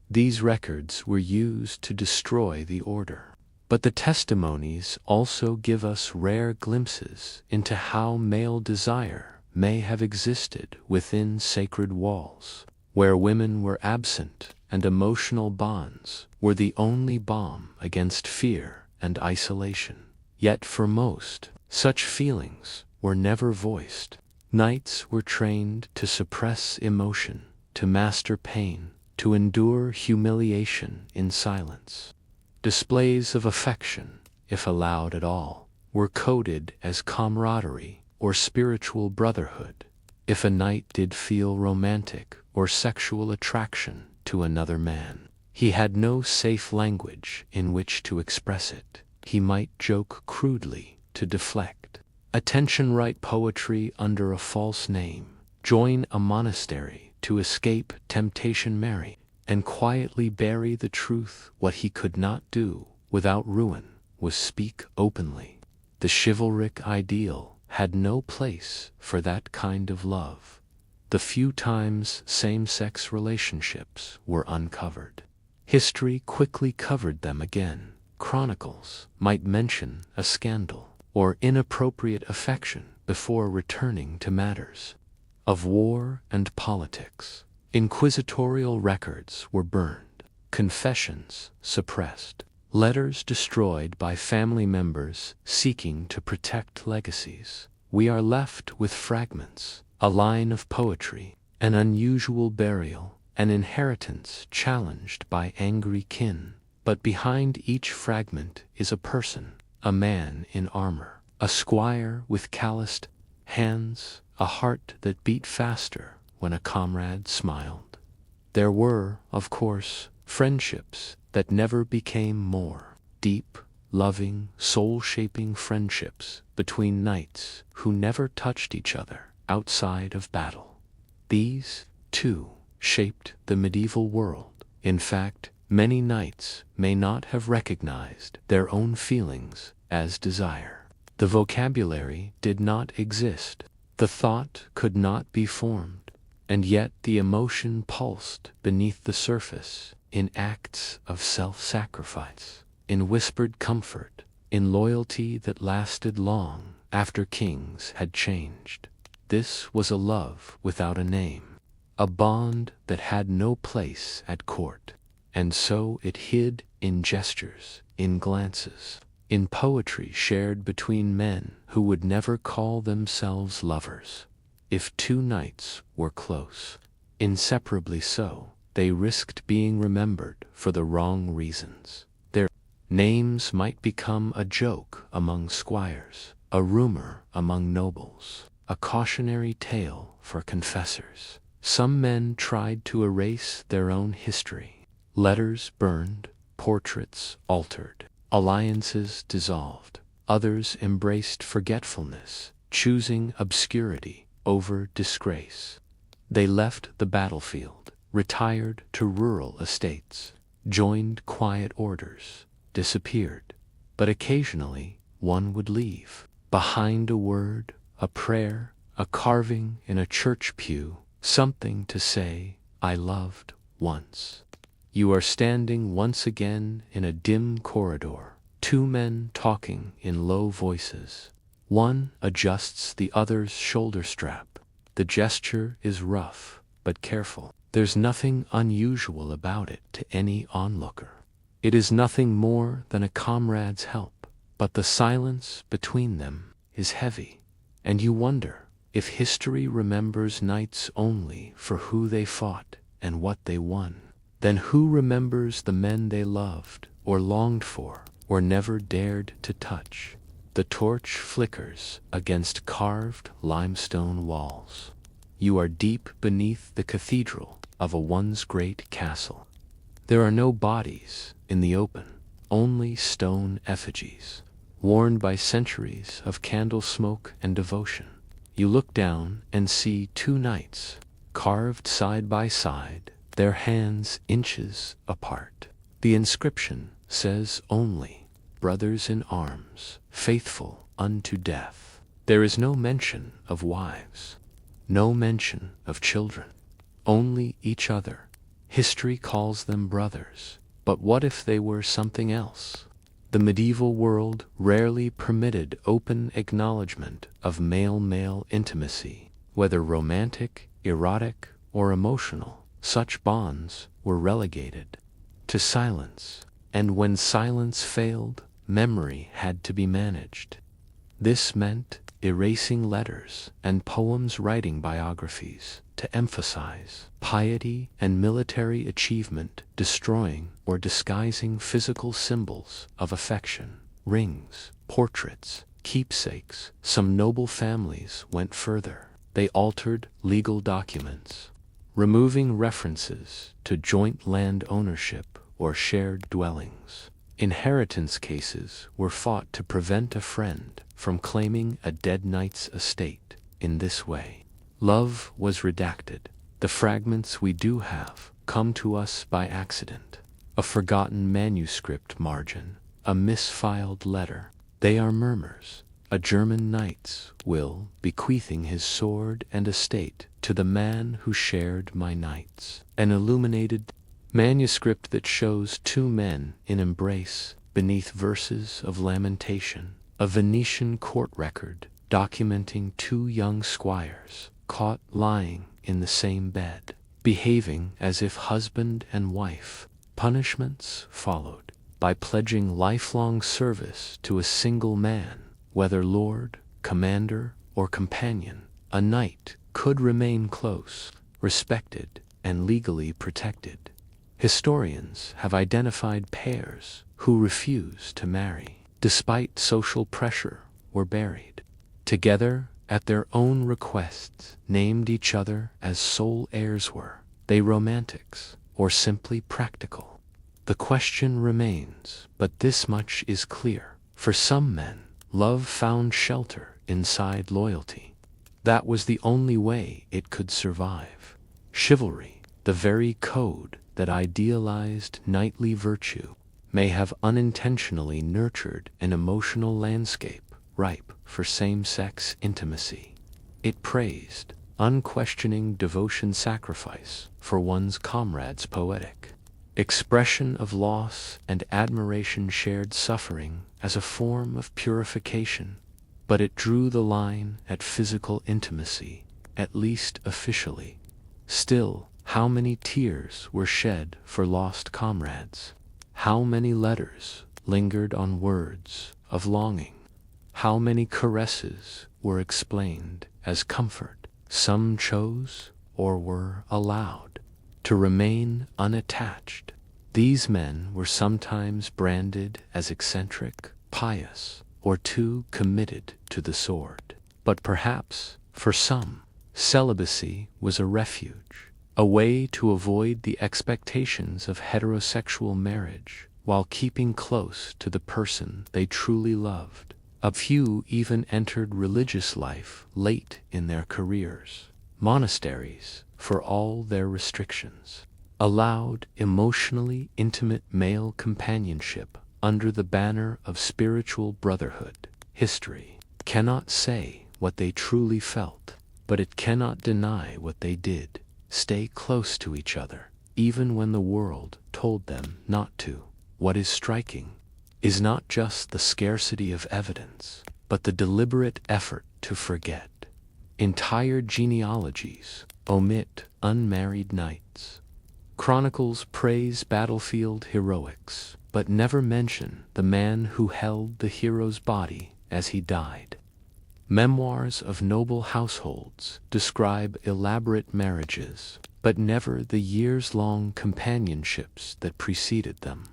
These records were used to destroy the order. But the testimonies also give us rare glimpses into how male desire may have existed within sacred walls, where women were absent and emotional bonds were the only balm against fear and isolation. Yet for most, such feelings were never voiced. Knights were trained to suppress emotion, to master pain, to endure humiliation in silence. Displays of affection, if allowed at all, were coded as camaraderie or spiritual brotherhood. If a knight did feel romantic or sexual attraction to another man, he had no safe language in which to express it. He might joke crudely to deflect attention, write poetry under a false name, join a monastery to escape temptation, marry, and quietly bury the truth. What he could not do without ruin was speak openly. The chivalric ideal had no place for that kind of love. The few times same-sex relationships were uncovered, history quickly covered them again. Chronicles might mention a scandal or inappropriate affection before returning to matters of war and politics. Inquisitorial records were burned, confessions suppressed, letters destroyed by family members seeking to protect legacies. We are left with fragments, a line of poetry, an unusual burial, an inheritance challenged by angry kin. But behind each fragment is a person, a man in armor, a squire with calloused hands, a heart that beat faster when a comrade smiled. There were, of course, friendships that never became more. Deep, loving, soul-shaping friendships between knights who never touched each other outside of battle. These, too, shaped the medieval world. In fact, many knights may not have recognized their own feelings as desire. The vocabulary did not exist. The thought could not be formed. And yet the emotion pulsed beneath the surface, in acts of self-sacrifice, in whispered comfort, in loyalty that lasted long after kings had changed. This was a love without a name, a bond that had no place at court. And so it hid in gestures, in glances, in poetry shared between men who would never call themselves lovers. If two knights were close, inseparably so, they risked being remembered for the wrong reasons. Their names might become a joke among squires, a rumor among nobles, a cautionary tale for confessors. Some men tried to erase their own history. Letters burned, portraits altered, alliances dissolved. Others embraced forgetfulness, choosing obscurity over disgrace. They left the battlefield, retired to rural estates, joined quiet orders, disappeared. But occasionally one would leave behind a word, a prayer, a carving in a church pew, something to say, "I loved once." You are standing once again in a dim corridor, two men talking in low voices. One adjusts the other's shoulder strap. The gesture is rough, but careful. There's nothing unusual about it to any onlooker. It is nothing more than a comrade's help, but the silence between them is heavy, and you wonder if history remembers knights only for who they fought and what they won. Then who remembers the men they loved, or longed for, or never dared to touch? The torch flickers against carved limestone walls. You are deep beneath the cathedral of a once great castle. There are no bodies in the open, only stone effigies, worn by centuries of candle smoke and devotion. You look down and see two knights, carved side by side, their hands inches apart. The inscription says only, "Brothers in arms, faithful unto death." There is no mention of wives, no mention of children, only each other. History calls them brothers, but what if they were something else? The medieval world rarely permitted open acknowledgement of male-male intimacy, whether romantic, erotic, or emotional. Such bonds were relegated to silence, and when silence failed, memory had to be managed. This meant erasing letters and poems, writing biographies to emphasize piety and military achievement, destroying or disguising physical symbols of affection, rings, portraits, keepsakes. Some noble families went further. They altered legal documents, removing references to joint land ownership or shared dwellings. Inheritance cases were fought to prevent a friend from claiming a dead knight's estate. In this way, love was redacted. The fragments we do have come to us by accident. A forgotten manuscript margin, a misfiled letter. They are murmurs. A German knight's will bequeathing his sword and estate to the man who shared my nights. An illuminated manuscript that shows two men in embrace beneath verses of lamentation. A Venetian court record documenting two young squires caught lying in the same bed, behaving as if husband and wife. Punishments followed by pledging lifelong service to a single man. Whether lord, commander, or companion, a knight could remain close, respected, and legally protected. Historians have identified pairs who refused to marry, despite social pressure, were buried together at their own requests, named each other as sole heirs. Were they romantics or simply practical? The question remains, but this much is clear. For some men, love found shelter inside loyalty. That was the only way it could survive. Chivalry, the very code that idealized knightly virtue, may have unintentionally nurtured an emotional landscape ripe for same-sex intimacy. It praised unquestioning devotion, sacrifice for one's comrade's poetic expression of loss, and admiration, shared suffering as a form of purification. But it drew the line at physical intimacy, at least officially. Still, how many tears were shed for lost comrades? How many letters lingered on words of longing? How many caresses were explained as comfort? Some chose, or were allowed, to remain unattached. These men were sometimes branded as eccentric, pious, or too committed to the sword. But perhaps, for some, celibacy was a refuge, a way to avoid the expectations of heterosexual marriage while keeping close to the person they truly loved. A few even entered religious life late in their careers. Monasteries for all their restrictions, allowed emotionally intimate male companionship under the banner of spiritual brotherhood. History cannot say what they truly felt, but it cannot deny what they did: stay close to each other, even when the world told them not to. What is striking is not just the scarcity of evidence, but the deliberate effort to forget. Entire genealogies omit unmarried knights. Chronicles praise battlefield heroics, but never mention the man who held the hero's body as he died. Memoirs of noble households describe elaborate marriages, but never the years-long companionships that preceded them.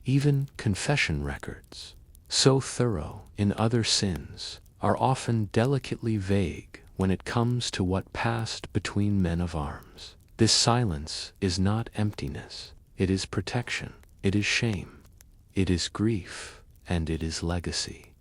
Even confession records, so thorough in other sins, are often delicately vague when it comes to what passed between men of arms. This silence is not emptiness, it is protection, it is shame, it is grief, and it is legacy.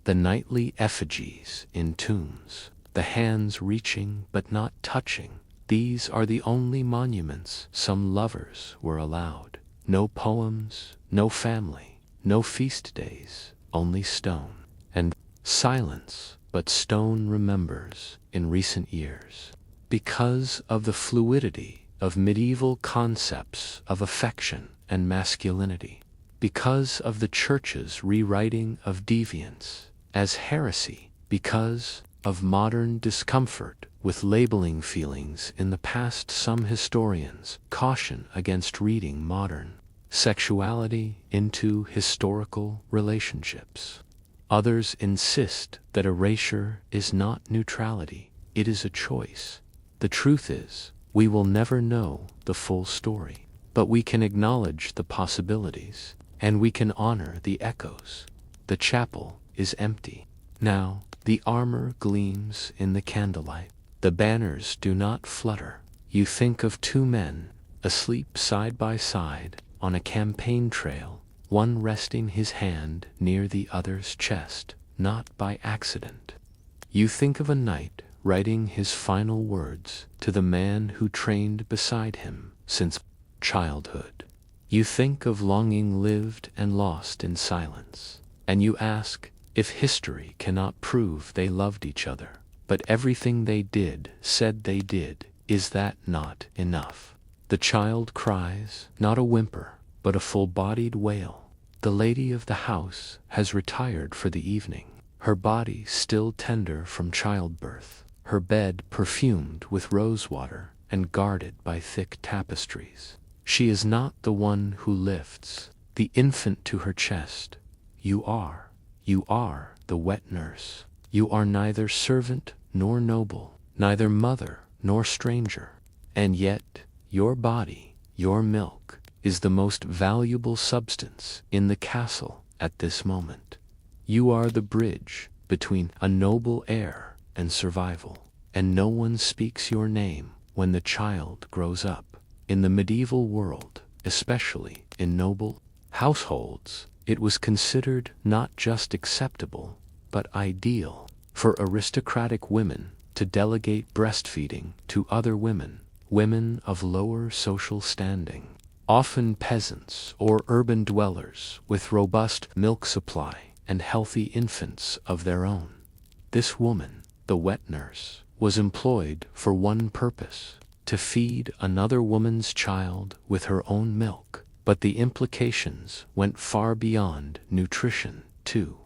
The nightly effigies in tombs, the hands reaching but not touching, these are the only monuments some lovers were allowed. No poems, no family, no feast days, only stone. And silence, but stone remembers in recent years. Because of the fluidity of medieval concepts of affection and masculinity, because of the Church's rewriting of deviance as heresy, because of modern discomfort with labeling feelings in the past, some historians caution against reading modern sexuality into historical relationships. Others insist that erasure is not neutrality, it is a choice. The truth is, we will never know the full story, but we can acknowledge the possibilities, and we can honor the echoes. The chapel is empty. Now, the armor gleams in the candlelight. The banners do not flutter. You think of two men, asleep side by side, on a campaign trail, one resting his hand near the other's chest, not by accident. You think of a knight writing his final words to the man who trained beside him since childhood. You think of longing lived and lost in silence, and you ask if history cannot prove they loved each other, but everything they did, said they did, is that not enough? The child cries, not a whimper, but a full-bodied wail. The lady of the house has retired for the evening, her body still tender from childbirth, her bed perfumed with rosewater and guarded by thick tapestries. She is not the one who lifts the infant to her chest. You are the wet nurse. You are neither servant nor noble, neither mother nor stranger, and yet your body, your milk, is the most valuable substance in the castle at this moment. You are the bridge between a noble heir and survival, and no one speaks your name when the child grows up. In the medieval world, especially in noble households, it was considered not just acceptable, but ideal for aristocratic women to delegate breastfeeding to other women, women of lower social standing, often peasants or urban dwellers with robust milk supply and healthy infants of their own. This woman, the wet nurse, was employed for one purpose: to feed another woman's child with her own milk. But the implications went far beyond nutrition, too.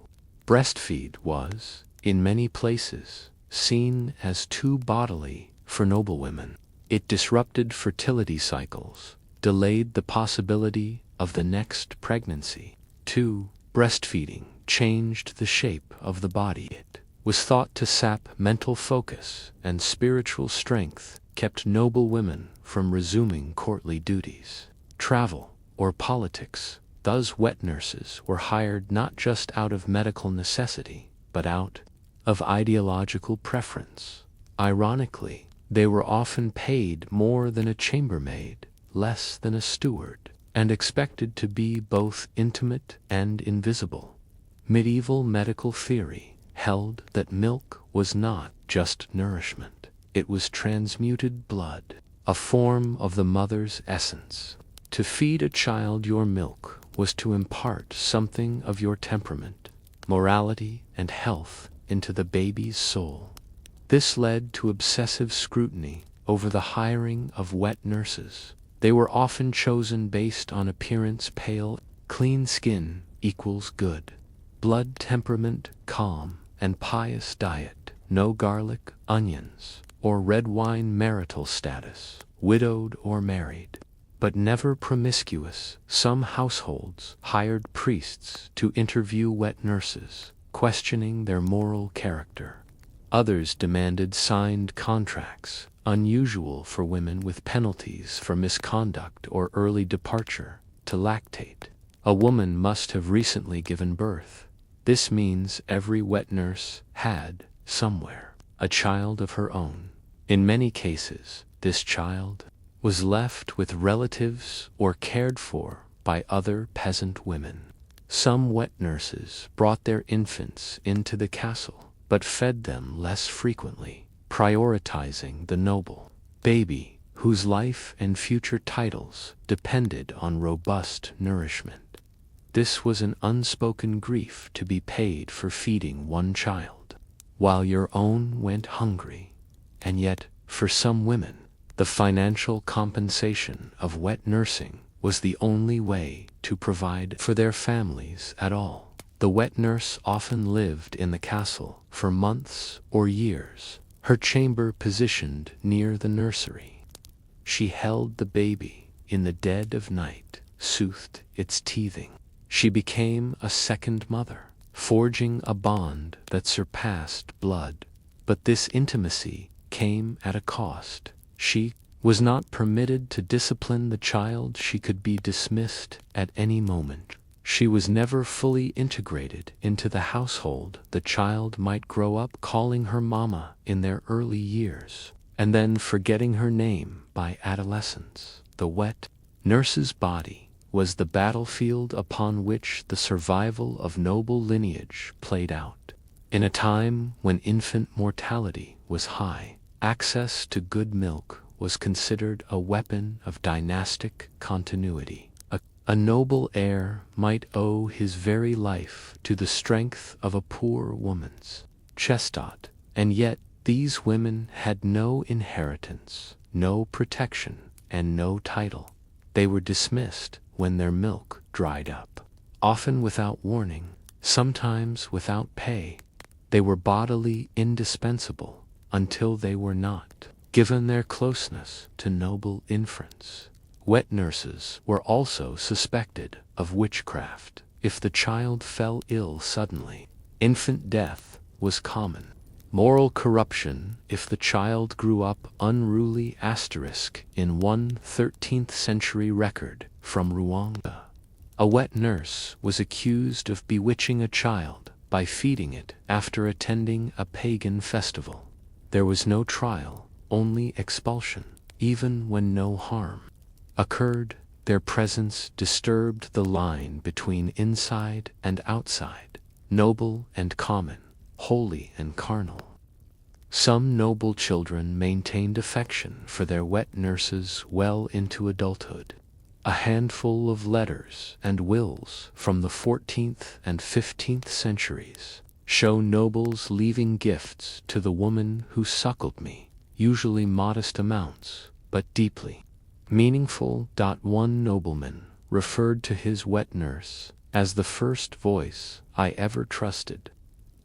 Breastfeed was, in many places, seen as too bodily for noble women. It disrupted fertility cycles, delayed the possibility of the next pregnancy. 2. Breastfeeding changed the shape of the body. It was thought to sap mental focus and spiritual strength, kept noble women from resuming courtly duties. Travel or politics, thus wet nurses were hired not just out of medical necessity, but out of ideological preference. Ironically, they were often paid more than a chambermaid, less than a steward, and expected to be both intimate and invisible. Medieval medical theory held that milk was not just nourishment, it was transmuted blood. a form of the mother's essence. To feed a child your milk was to impart something of your temperament, morality, and health into the baby's soul. This led to obsessive scrutiny over the hiring of wet nurses. They were often chosen based on appearance: pale, clean skin equals good, blood temperament calm, and pious diet, no garlic, onions, or red wine, marital status, widowed or married, but never promiscuous. Some households hired priests to interview wet nurses, questioning their moral character. Others demanded signed contracts, unusual for women, with penalties for misconduct or early departure. To lactate, a woman must have recently given birth. This means every wet nurse had, somewhere, a child of her own. In many cases, this child was left with relatives or cared for by other peasant women. Some wet nurses brought their infants into the castle, but fed them less frequently, prioritizing the noble baby, whose life and future titles depended on robust nourishment. This was an unspoken grief to be paid for feeding one child, while your own went hungry. And yet, for some women, the financial compensation of wet nursing was the only way to provide for their families at all. The wet nurse often lived in the castle for months or years, her chamber positioned near the nursery. She held the baby in the dead of night, soothed its teething. She became a second mother, forging a bond that surpassed blood. But this intimacy came at a cost. She was not permitted to discipline the child. She could be dismissed at any moment. She was never fully integrated into the household. The child might grow up calling her mama in their early years, and then forgetting her name by adolescence. The wet nurse's body was the battlefield upon which the survival of noble lineage played out. In a time when infant mortality was high, access to good milk was considered a weapon of dynastic continuity. A noble heir might owe his very life to the strength of a poor woman's chestot, and yet these women had no inheritance, no protection, and no title. They were dismissed when their milk dried up, often without warning, sometimes without pay. They were bodily indispensable until they were not. Given their closeness to noble infants, wet nurses were also suspected of witchcraft. If the child fell ill suddenly, infant death was common. Moral corruption if the child grew up unruly. In one 13th century record from Rwanda, a wet nurse was accused of bewitching a child by feeding it after attending a pagan festival. There was no trial, only expulsion. Even when no harm occurred, their presence disturbed the line between inside and outside, noble and common, holy and carnal. Some noble children maintained affection for their wet nurses well into adulthood. A handful of letters and wills from the 14th and 15th centuries show nobles leaving gifts to the woman who suckled me, usually modest amounts, but deeply meaningful. One nobleman referred to his wet nurse as the first voice I ever trusted.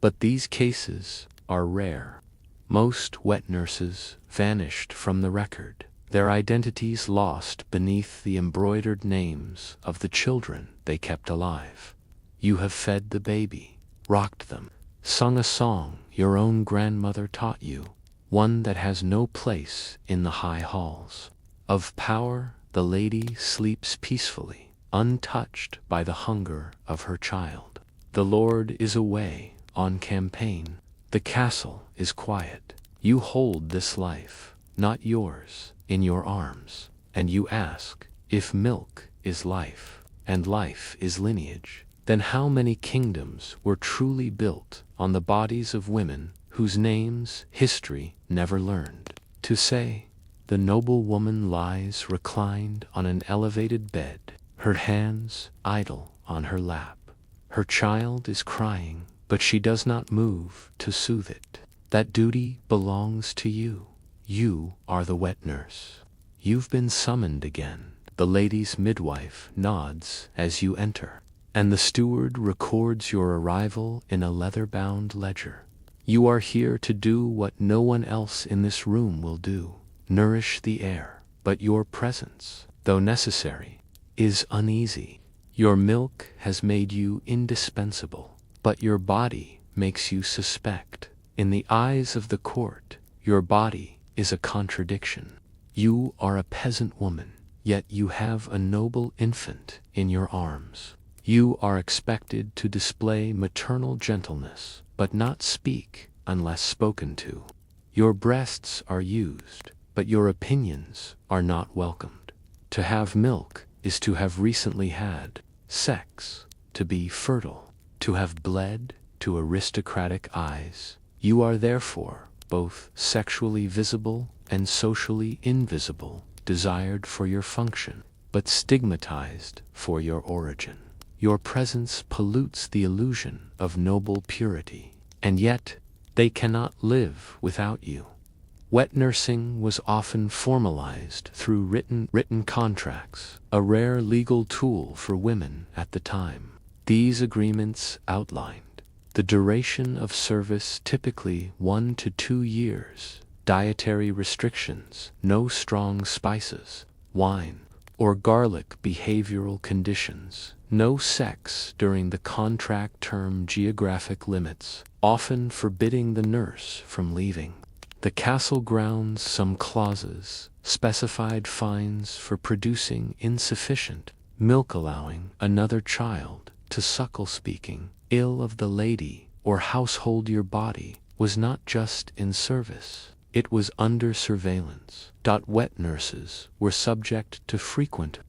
But these cases are rare. Most wet nurses vanished from the record, their identities lost beneath the embroidered names of the children they kept alive. You have fed the baby, rocked them, sung a song your own grandmother taught you, one that has no place in the high halls of power. The lady sleeps peacefully, untouched by the hunger of her child. The Lord is away on campaign. The castle is quiet. You hold this life, not yours, in your arms, and you ask, if milk is life, and life is lineage, then how many kingdoms were truly built on the bodies of women whose names history never learned to say? the noble woman lies reclined on an elevated bed, her hands idle on her lap. Her child is crying, but she does not move to soothe it. That duty belongs to you. You are the wet nurse. You've been summoned again. The lady's midwife nods as you enter, and the steward records your arrival in a leather-bound ledger. You are here to do what no one else in this room will do: nourish the heir. But your presence, though necessary, is uneasy. Your milk has made you indispensable, but your body makes you suspect. In the eyes of the court, your body is a contradiction. You are a peasant woman, yet you have a noble infant in your arms. You are expected to display maternal gentleness, but not speak unless spoken to. Your breasts are used, but your opinions are not welcomed. To have milk is to have recently had sex, to be fertile, to have bled to aristocratic eyes. You are therefore both sexually visible and socially invisible, desired for your function, but stigmatized for your origin. Your presence pollutes the illusion of noble purity, and yet they cannot live without you. Wet nursing was often formalized through written contracts, a rare legal tool for women at the time. These agreements outlined the duration of service, typically 1 to 2 years, dietary restrictions, no strong spices, wine, or garlic, behavioral conditions, no sex during the contract term, geographic limits, often forbidding the nurse from leaving the castle grounds. Some clauses specified fines for producing insufficient milk, allowing another child to suckle. Speaking ill of the lady or household, your body was not just in service, it was under surveillance. Wet nurses were subject to frequent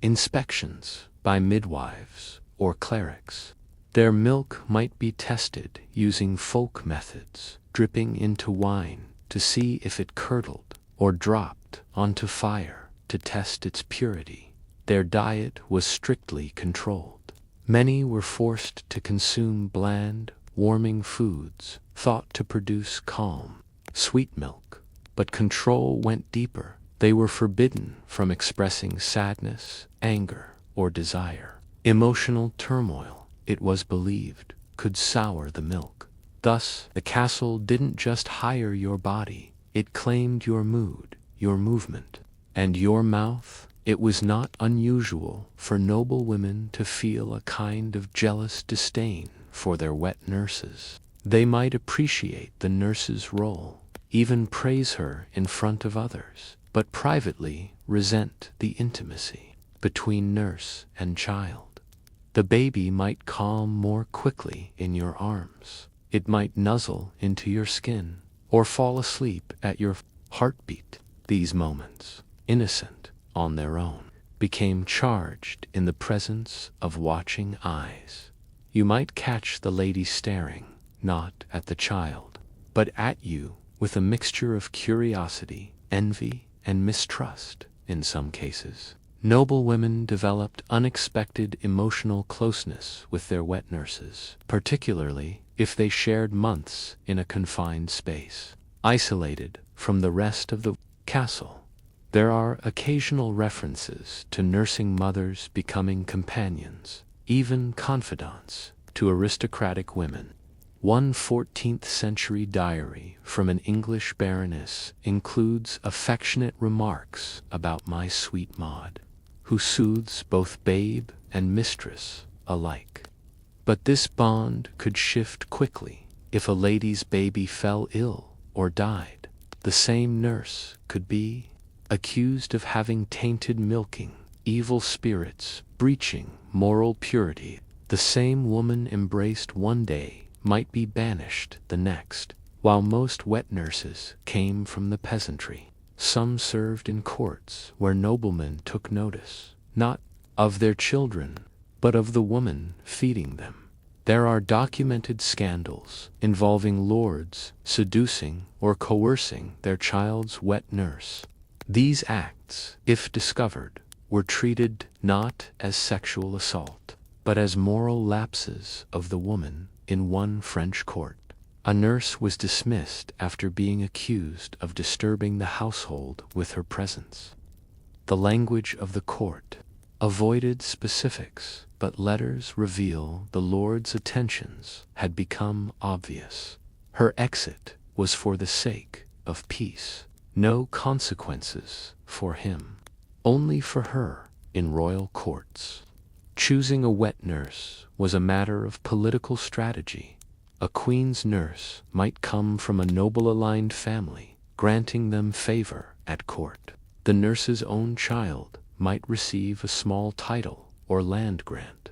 inspections by midwives or clerics. Their milk might be tested using folk methods, dripping into wine to see if it curdled, or dropped onto fire to test its purity. Their diet was strictly controlled. Many were forced to consume bland, warming foods thought to produce calm, sweet milk. But control went deeper. They were forbidden from expressing sadness, anger, or desire. Emotional turmoil, it was believed, could sour the milk. Thus, the castle didn't just hire your body, it claimed your mood, your movement, and your mouth. It was not unusual for noble women to feel a kind of jealous disdain for their wet nurses. They might appreciate the nurse's role, even praise her in front of others, but privately resent the intimacy between nurse and child. The baby might calm more quickly in your arms. It might nuzzle into your skin or fall asleep at your heartbeat. These moments, innocent on their own, became charged in the presence of watching eyes. You might catch the lady staring, not at the child, but at you, with a mixture of curiosity, envy, and mistrust. In some cases, noble women developed unexpected emotional closeness with their wet nurses, particularly if they shared months in a confined space, isolated from the rest of the castle. There are occasional references to nursing mothers becoming companions, even confidants, to aristocratic women. One 14th-century diary from an English baroness includes affectionate remarks about my sweet Maud, who soothes both babe and mistress alike. But this bond could shift quickly. If a lady's baby fell ill or died, the same nurse could be accused of having tainted milking, evil spirits, breaching moral purity. The same woman embraced one day might be banished the next. While most wet nurses came from the peasantry, some served in courts where noblemen took notice, not of their children, but of the woman feeding them. There are documented scandals involving lords seducing or coercing their child's wet nurse. These acts, if discovered, were treated not as sexual assault, but as moral lapses of the woman. In one French court, a nurse was dismissed after being accused of disturbing the household with her presence. The language of the court avoided specifics, but letters reveal the Lord's attentions had become obvious. Her exit was for the sake of peace. No consequences for him, only for her in royal courts. Choosing a wet nurse was a matter of political strategy. A queen's nurse might come from a noble-aligned family, granting them favor at court. The nurse's own child might receive a small title or land grant.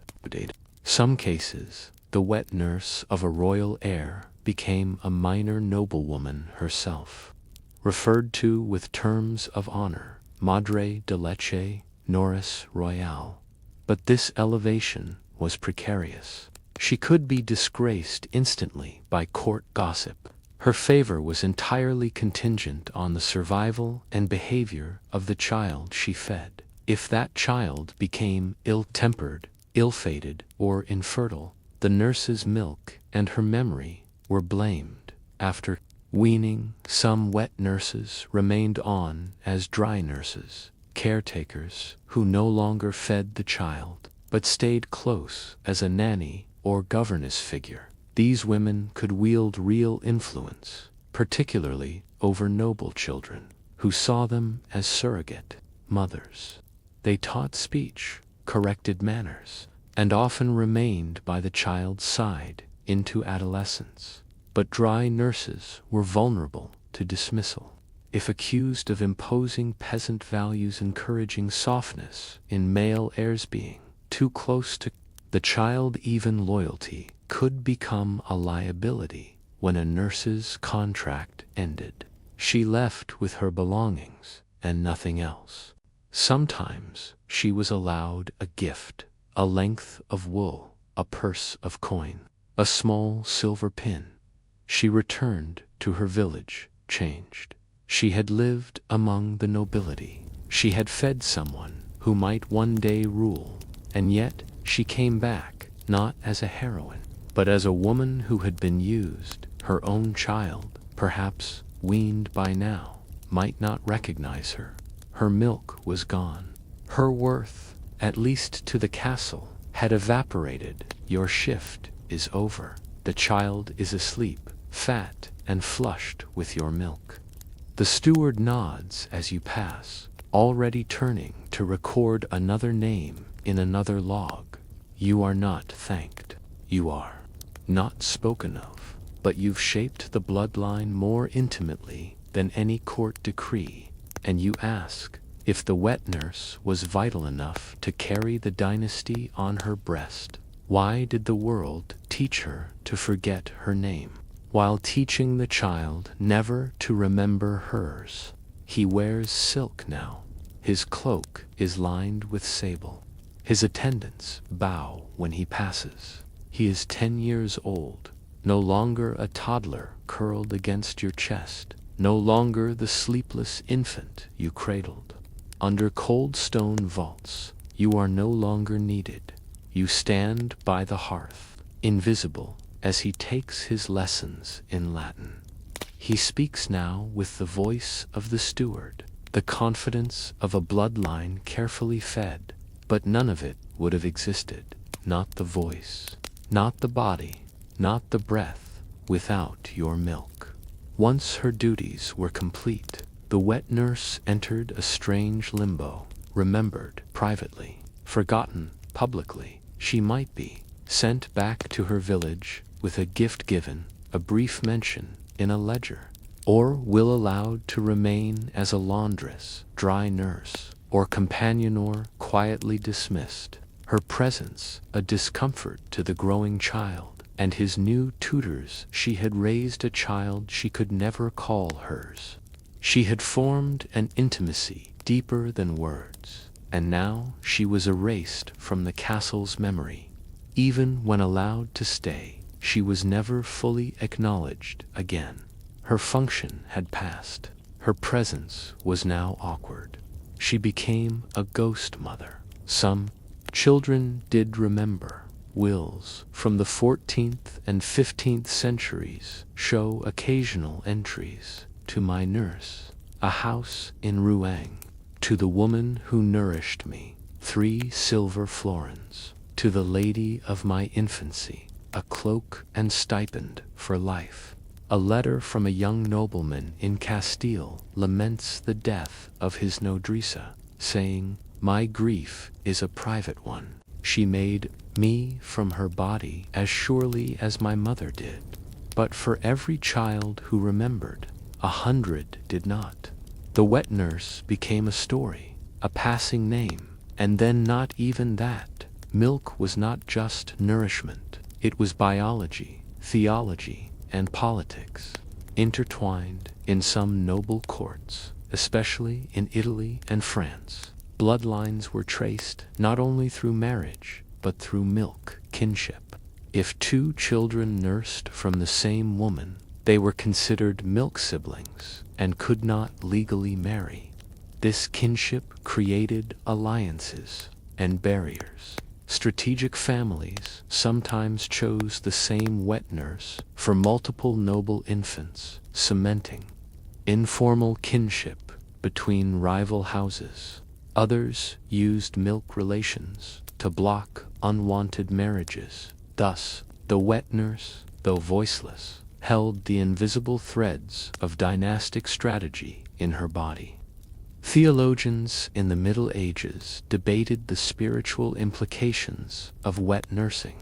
Some cases, the wet nurse of a royal heir became a minor noblewoman herself, referred to with terms of honor, Madre de Leche, Nourrice Royale. But this elevation was precarious. She could be disgraced instantly by court gossip. Her favor was entirely contingent on the survival and behavior of the child she fed. If that child became ill-tempered, ill-fated, or infertile, the nurse's milk and her memory were blamed. After weaning, some wet nurses remained on as dry nurses, caretakers who no longer fed the child, but stayed close as a nanny or governess figure. These women could wield real influence, particularly over noble children, who saw them as surrogate mothers. They taught speech, corrected manners, and often remained by the child's side into adolescence. But dry nurses were vulnerable to dismissal. If accused of imposing peasant values encouraging softness in male heirs being too close to the child, even loyalty could become a liability. When a nurse's contract ended, she left with her belongings and nothing else. Sometimes she was allowed a gift, a length of wool, a purse of coin, a small silver pin. She returned to her village, changed. She had lived among the nobility. She had fed someone who might one day rule, and yet she came back not as a heroine, but as a woman who had been used. Her own child, perhaps weaned by now, might not recognize her. Her milk was gone. Her worth, at least to the castle, had evaporated. Your shift is over. The child is asleep, fat and flushed with your milk. The steward nods as you pass, already turning to record another name in another log. You are not thanked. You are not spoken of, but you've shaped the bloodline more intimately than any court decree, and you ask if the wet nurse was vital enough to carry the dynasty on her breast. Why did the world teach her to forget her name, while teaching the child never to remember hers? He wears silk now. His cloak is lined with sable. His attendants bow when he passes. He is 10 years old, no longer a toddler curled against your chest, no longer the sleepless infant you cradled. Under cold stone vaults, you are no longer needed. You stand by the hearth, invisible, as he takes his lessons in Latin. He speaks now with the voice of the steward, the confidence of a bloodline carefully fed, but none of it would have existed, not the voice, not the body, not the breath, without your milk. Once her duties were complete, the wet nurse entered a strange limbo, remembered privately, forgotten publicly. She might be sent back to her village with a gift given, a brief mention in a ledger, or will allowed to remain as a laundress, dry nurse, or companionor quietly dismissed. Her presence a discomfort to the growing child and his new tutors. She had raised a child she could never call hers. She had formed an intimacy deeper than words, and now she was erased from the castle's memory. Even when allowed to stay, she was never fully acknowledged again. Her function had passed. Her presence was now awkward. She became a ghost mother. Some children did remember. Wills from the 14th and 15th centuries show occasional entries: to my nurse, a house in Rouen; to the woman who nourished me, 3 silver florins; to the lady of my infancy, a cloak and stipend for life. A letter from a young nobleman in Castile laments the death of his nodrissa, saying, "My grief is a private one. She made me from her body as surely as my mother did." But for every child who remembered, 100 did not. The wet nurse became a story, a passing name, and then not even that. Milk was not just nourishment. It was biology, theology, and politics, intertwined in some noble courts, especially in Italy and France. Bloodlines were traced not only through marriage, but through milk kinship. If 2 children nursed from the same woman, they were considered milk siblings and could not legally marry. This kinship created alliances and barriers. Strategic families sometimes chose the same wet nurse for multiple noble infants, cementing informal kinship between rival houses. Others used milk relations to block unwanted marriages. Thus, the wet nurse, though voiceless, held the invisible threads of dynastic strategy in her body. Theologians in the Middle Ages debated the spiritual implications of wet nursing.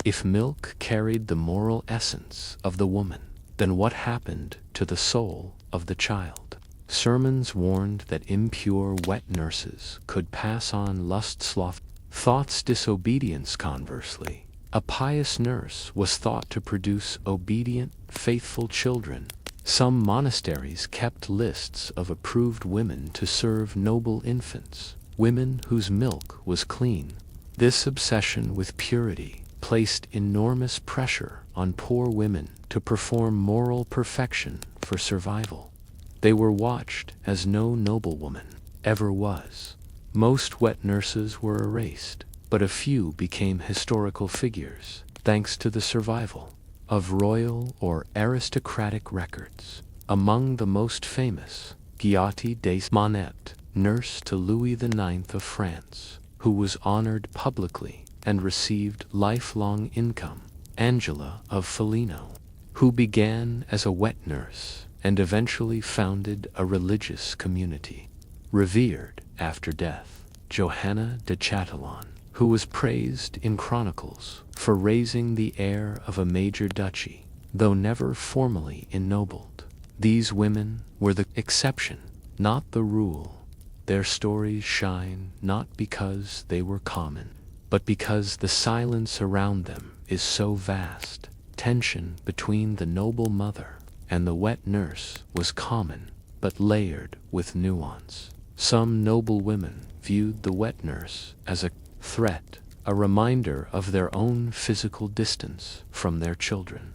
If milk carried the moral essence of the woman, then what happened to the soul of the child? Sermons warned that impure wet nurses could pass on lust, sloth, thoughts, disobedience. Conversely, a pious nurse was thought to produce obedient, faithful children. Some monasteries kept lists of approved women to serve noble infants, women whose milk was clean. This obsession with purity placed enormous pressure on poor women to perform moral perfection for survival. They were watched as no noblewoman ever was. Most wet nurses were erased, but a few became historical figures, thanks to the survival of royal or aristocratic records. Among the most famous, Guillaume de Monet, nurse to Louis IX of France, who was honored publicly and received lifelong income; Angela of Foligno, who began as a wet nurse and eventually founded a religious community; revered after death, Johanna de Chatillon, who was praised in chronicles for raising the heir of a major duchy, though never formally ennobled. These women were the exception, not the rule. Their stories shine not because they were common, but because the silence around them is so vast. Tension between the noble mother and the wet nurse was common, but layered with nuance. Some noble women viewed the wet nurse as a threat, a reminder of their own physical distance from their children.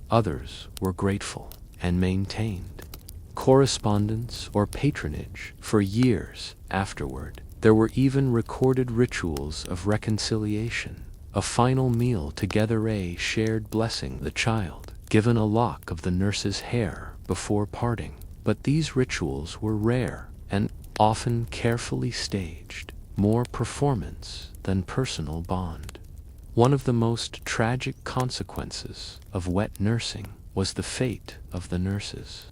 Others were grateful and maintained correspondence or patronage for years afterward. There were even recorded rituals of reconciliation, a final meal together, a shared blessing, the child given a lock of the nurse's hair before parting. But these rituals were rare and often carefully staged, more performance than personal bond. One of the most tragic consequences of wet nursing was the fate of the nurses.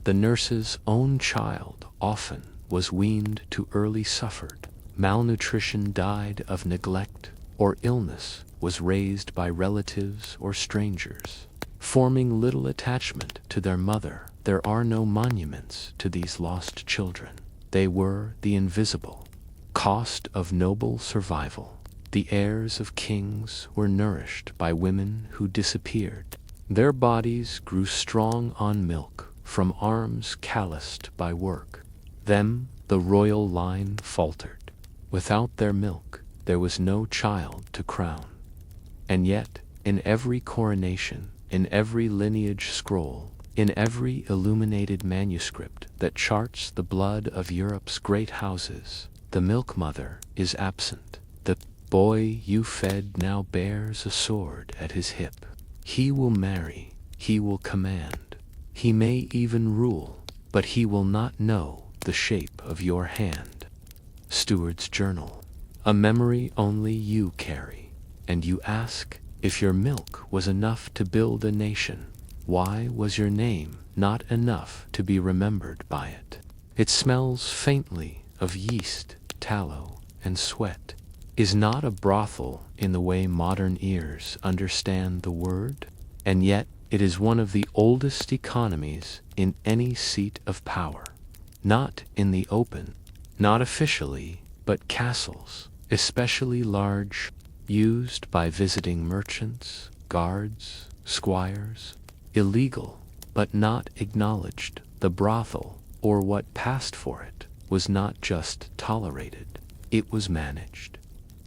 The nurse's own child often was weaned too early, suffered malnutrition, died of neglect or illness, was raised by relatives or strangers, forming little attachment to their mother. There are no monuments to these lost children. They were the invisible cost of noble survival. The heirs of kings were nourished by women who disappeared. Their bodies grew strong on milk from arms calloused by work. Them the royal line faltered. Without their milk, there was no child to crown. And yet, in every coronation, in every lineage scroll, In every illuminated manuscript that charts the blood of Europe's great houses, the milk mother is absent. The boy you fed now bears a sword at his hip. He will marry, he will command, he may even rule, but he will not know the shape of your hand. Steward's Journal. A memory only you carry, and you ask if your milk was enough to build a nation. Why was your name not enough to be remembered by it? It smells faintly of yeast, tallow, and sweat. Is not a brothel in the way modern ears understand the word? And yet it is one of the oldest economies in any seat of power. Not in the open, not officially, but castles, especially large, used by visiting merchants, guards, squires, illegal, but not acknowledged. The brothel, or what passed for it, was not just tolerated, it was managed.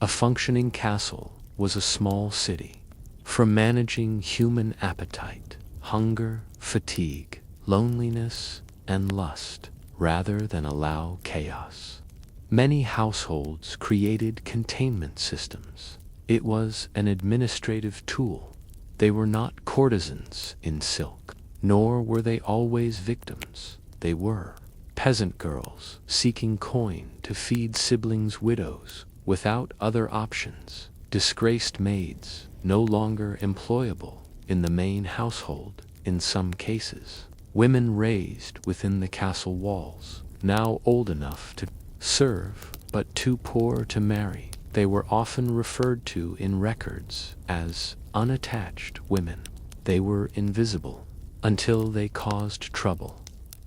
A functioning castle was a small city. From managing human appetite, hunger, fatigue, loneliness, and lust, rather than allow chaos. Many households created containment systems. It was an administrative tool. They were not courtesans in silk, nor were they always victims. They were peasant girls seeking coin to feed siblings' widows without other options, disgraced maids no longer employable in the main household in some cases, women raised within the castle walls, now old enough to serve but too poor to marry. They were often referred to in records as unattached women. They were invisible until they caused trouble.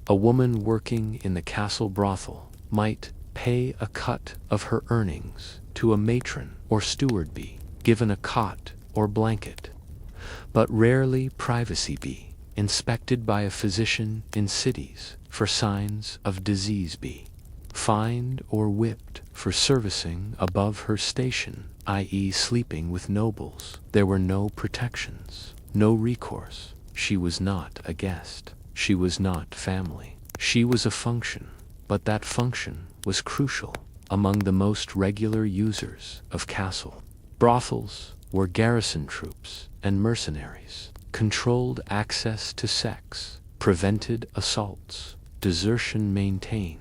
A woman working in the castle brothel might pay a cut of her earnings to a matron or steward, be given a cot or blanket, but rarely privacy, be inspected by a physician in cities for signs of disease, be fined or whipped for servicing above her station, i.e. sleeping with nobles. There were no protections, no recourse. She was not a guest. She was not family. She was a function, but that function was crucial. Among the most regular users of castle brothels were garrison troops and mercenaries, controlled access to sex, prevented assaults, desertion maintained,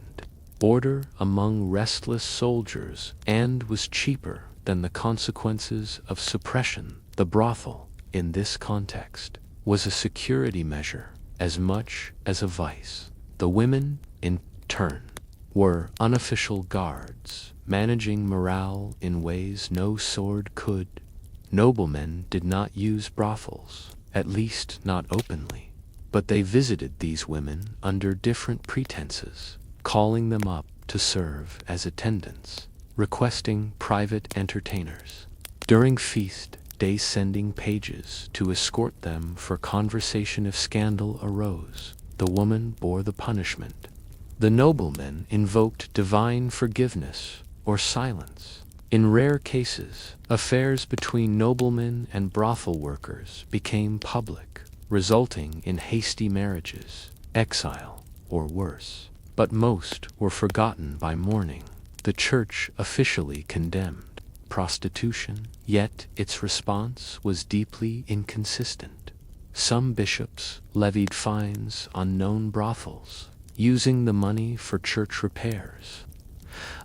order among restless soldiers, and was cheaper than the consequences of suppression. The brothel, in this context, was a security measure as much as a vice. The women, in turn, were unofficial guards, managing morale in ways no sword could. Noblemen did not use brothels, at least not openly, but they visited these women under different pretenses, calling them up to serve as attendants, requesting private entertainers. During feast days, sending pages to escort them for conversation. If scandal arose, the woman bore the punishment. The noblemen invoked divine forgiveness or silence. In rare cases, affairs between noblemen and brothel workers became public, resulting in hasty marriages, exile, or worse. But most were forgotten by morning. The church officially condemned prostitution, yet its response was deeply inconsistent. Some bishops levied fines on known brothels, using the money for church repairs.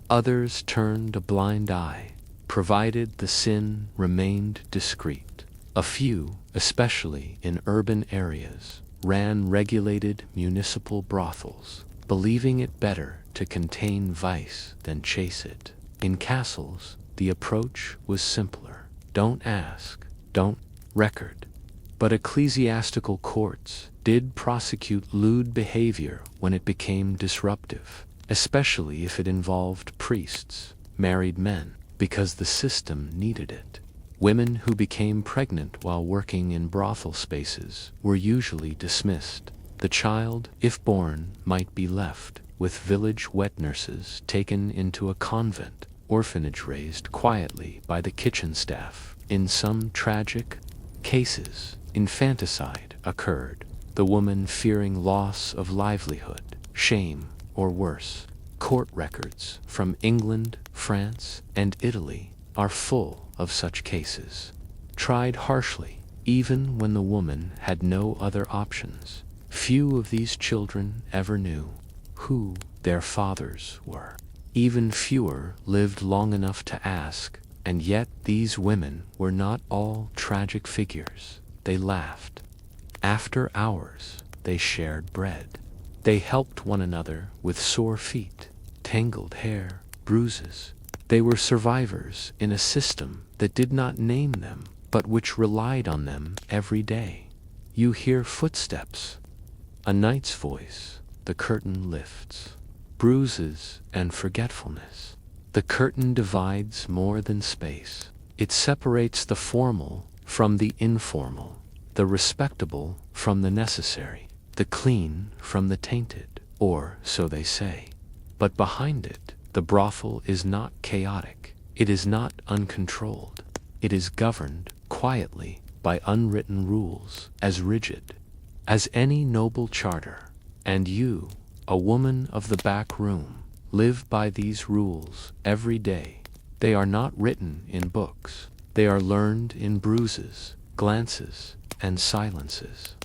Others turned a blind eye, provided the sin remained discreet. A few, especially in urban areas, ran regulated municipal brothels, believing it better to contain vice than chase it. In castles, the approach was simpler. Don't ask, don't record. But ecclesiastical courts did prosecute lewd behavior when it became disruptive, especially if it involved priests, married men, because the system needed it. Women who became pregnant while working in brothel spaces were usually dismissed. The child, if born, might be left, with village wet nurses taken into a convent, orphanage raised quietly by the kitchen staff. In some tragic cases, infanticide occurred. the woman fearing loss of livelihood, shame, or worse. Court records from England, France, and Italy are full of such cases. Tried harshly, even when the woman had no other options. Few of these children ever knew who their fathers were. Even fewer lived long enough to ask, and yet these women were not all tragic figures. They laughed. After hours, they shared bread. They helped one another with sore feet, tangled hair, bruises. They were survivors in a system that did not name them, but which relied on them every day. You hear footsteps, a night's voice, the curtain lifts. Bruises and forgetfulness. The curtain divides more than space. It separates the formal from the informal, the respectable from the necessary, the clean from the tainted, or so they say. But behind it, the brothel is not chaotic. It is not uncontrolled. It is governed quietly by unwritten rules as rigid as any noble charter. And you, a woman of the back room, live by these rules every day. They are not written in books. They are learned in bruises, glances, and silences.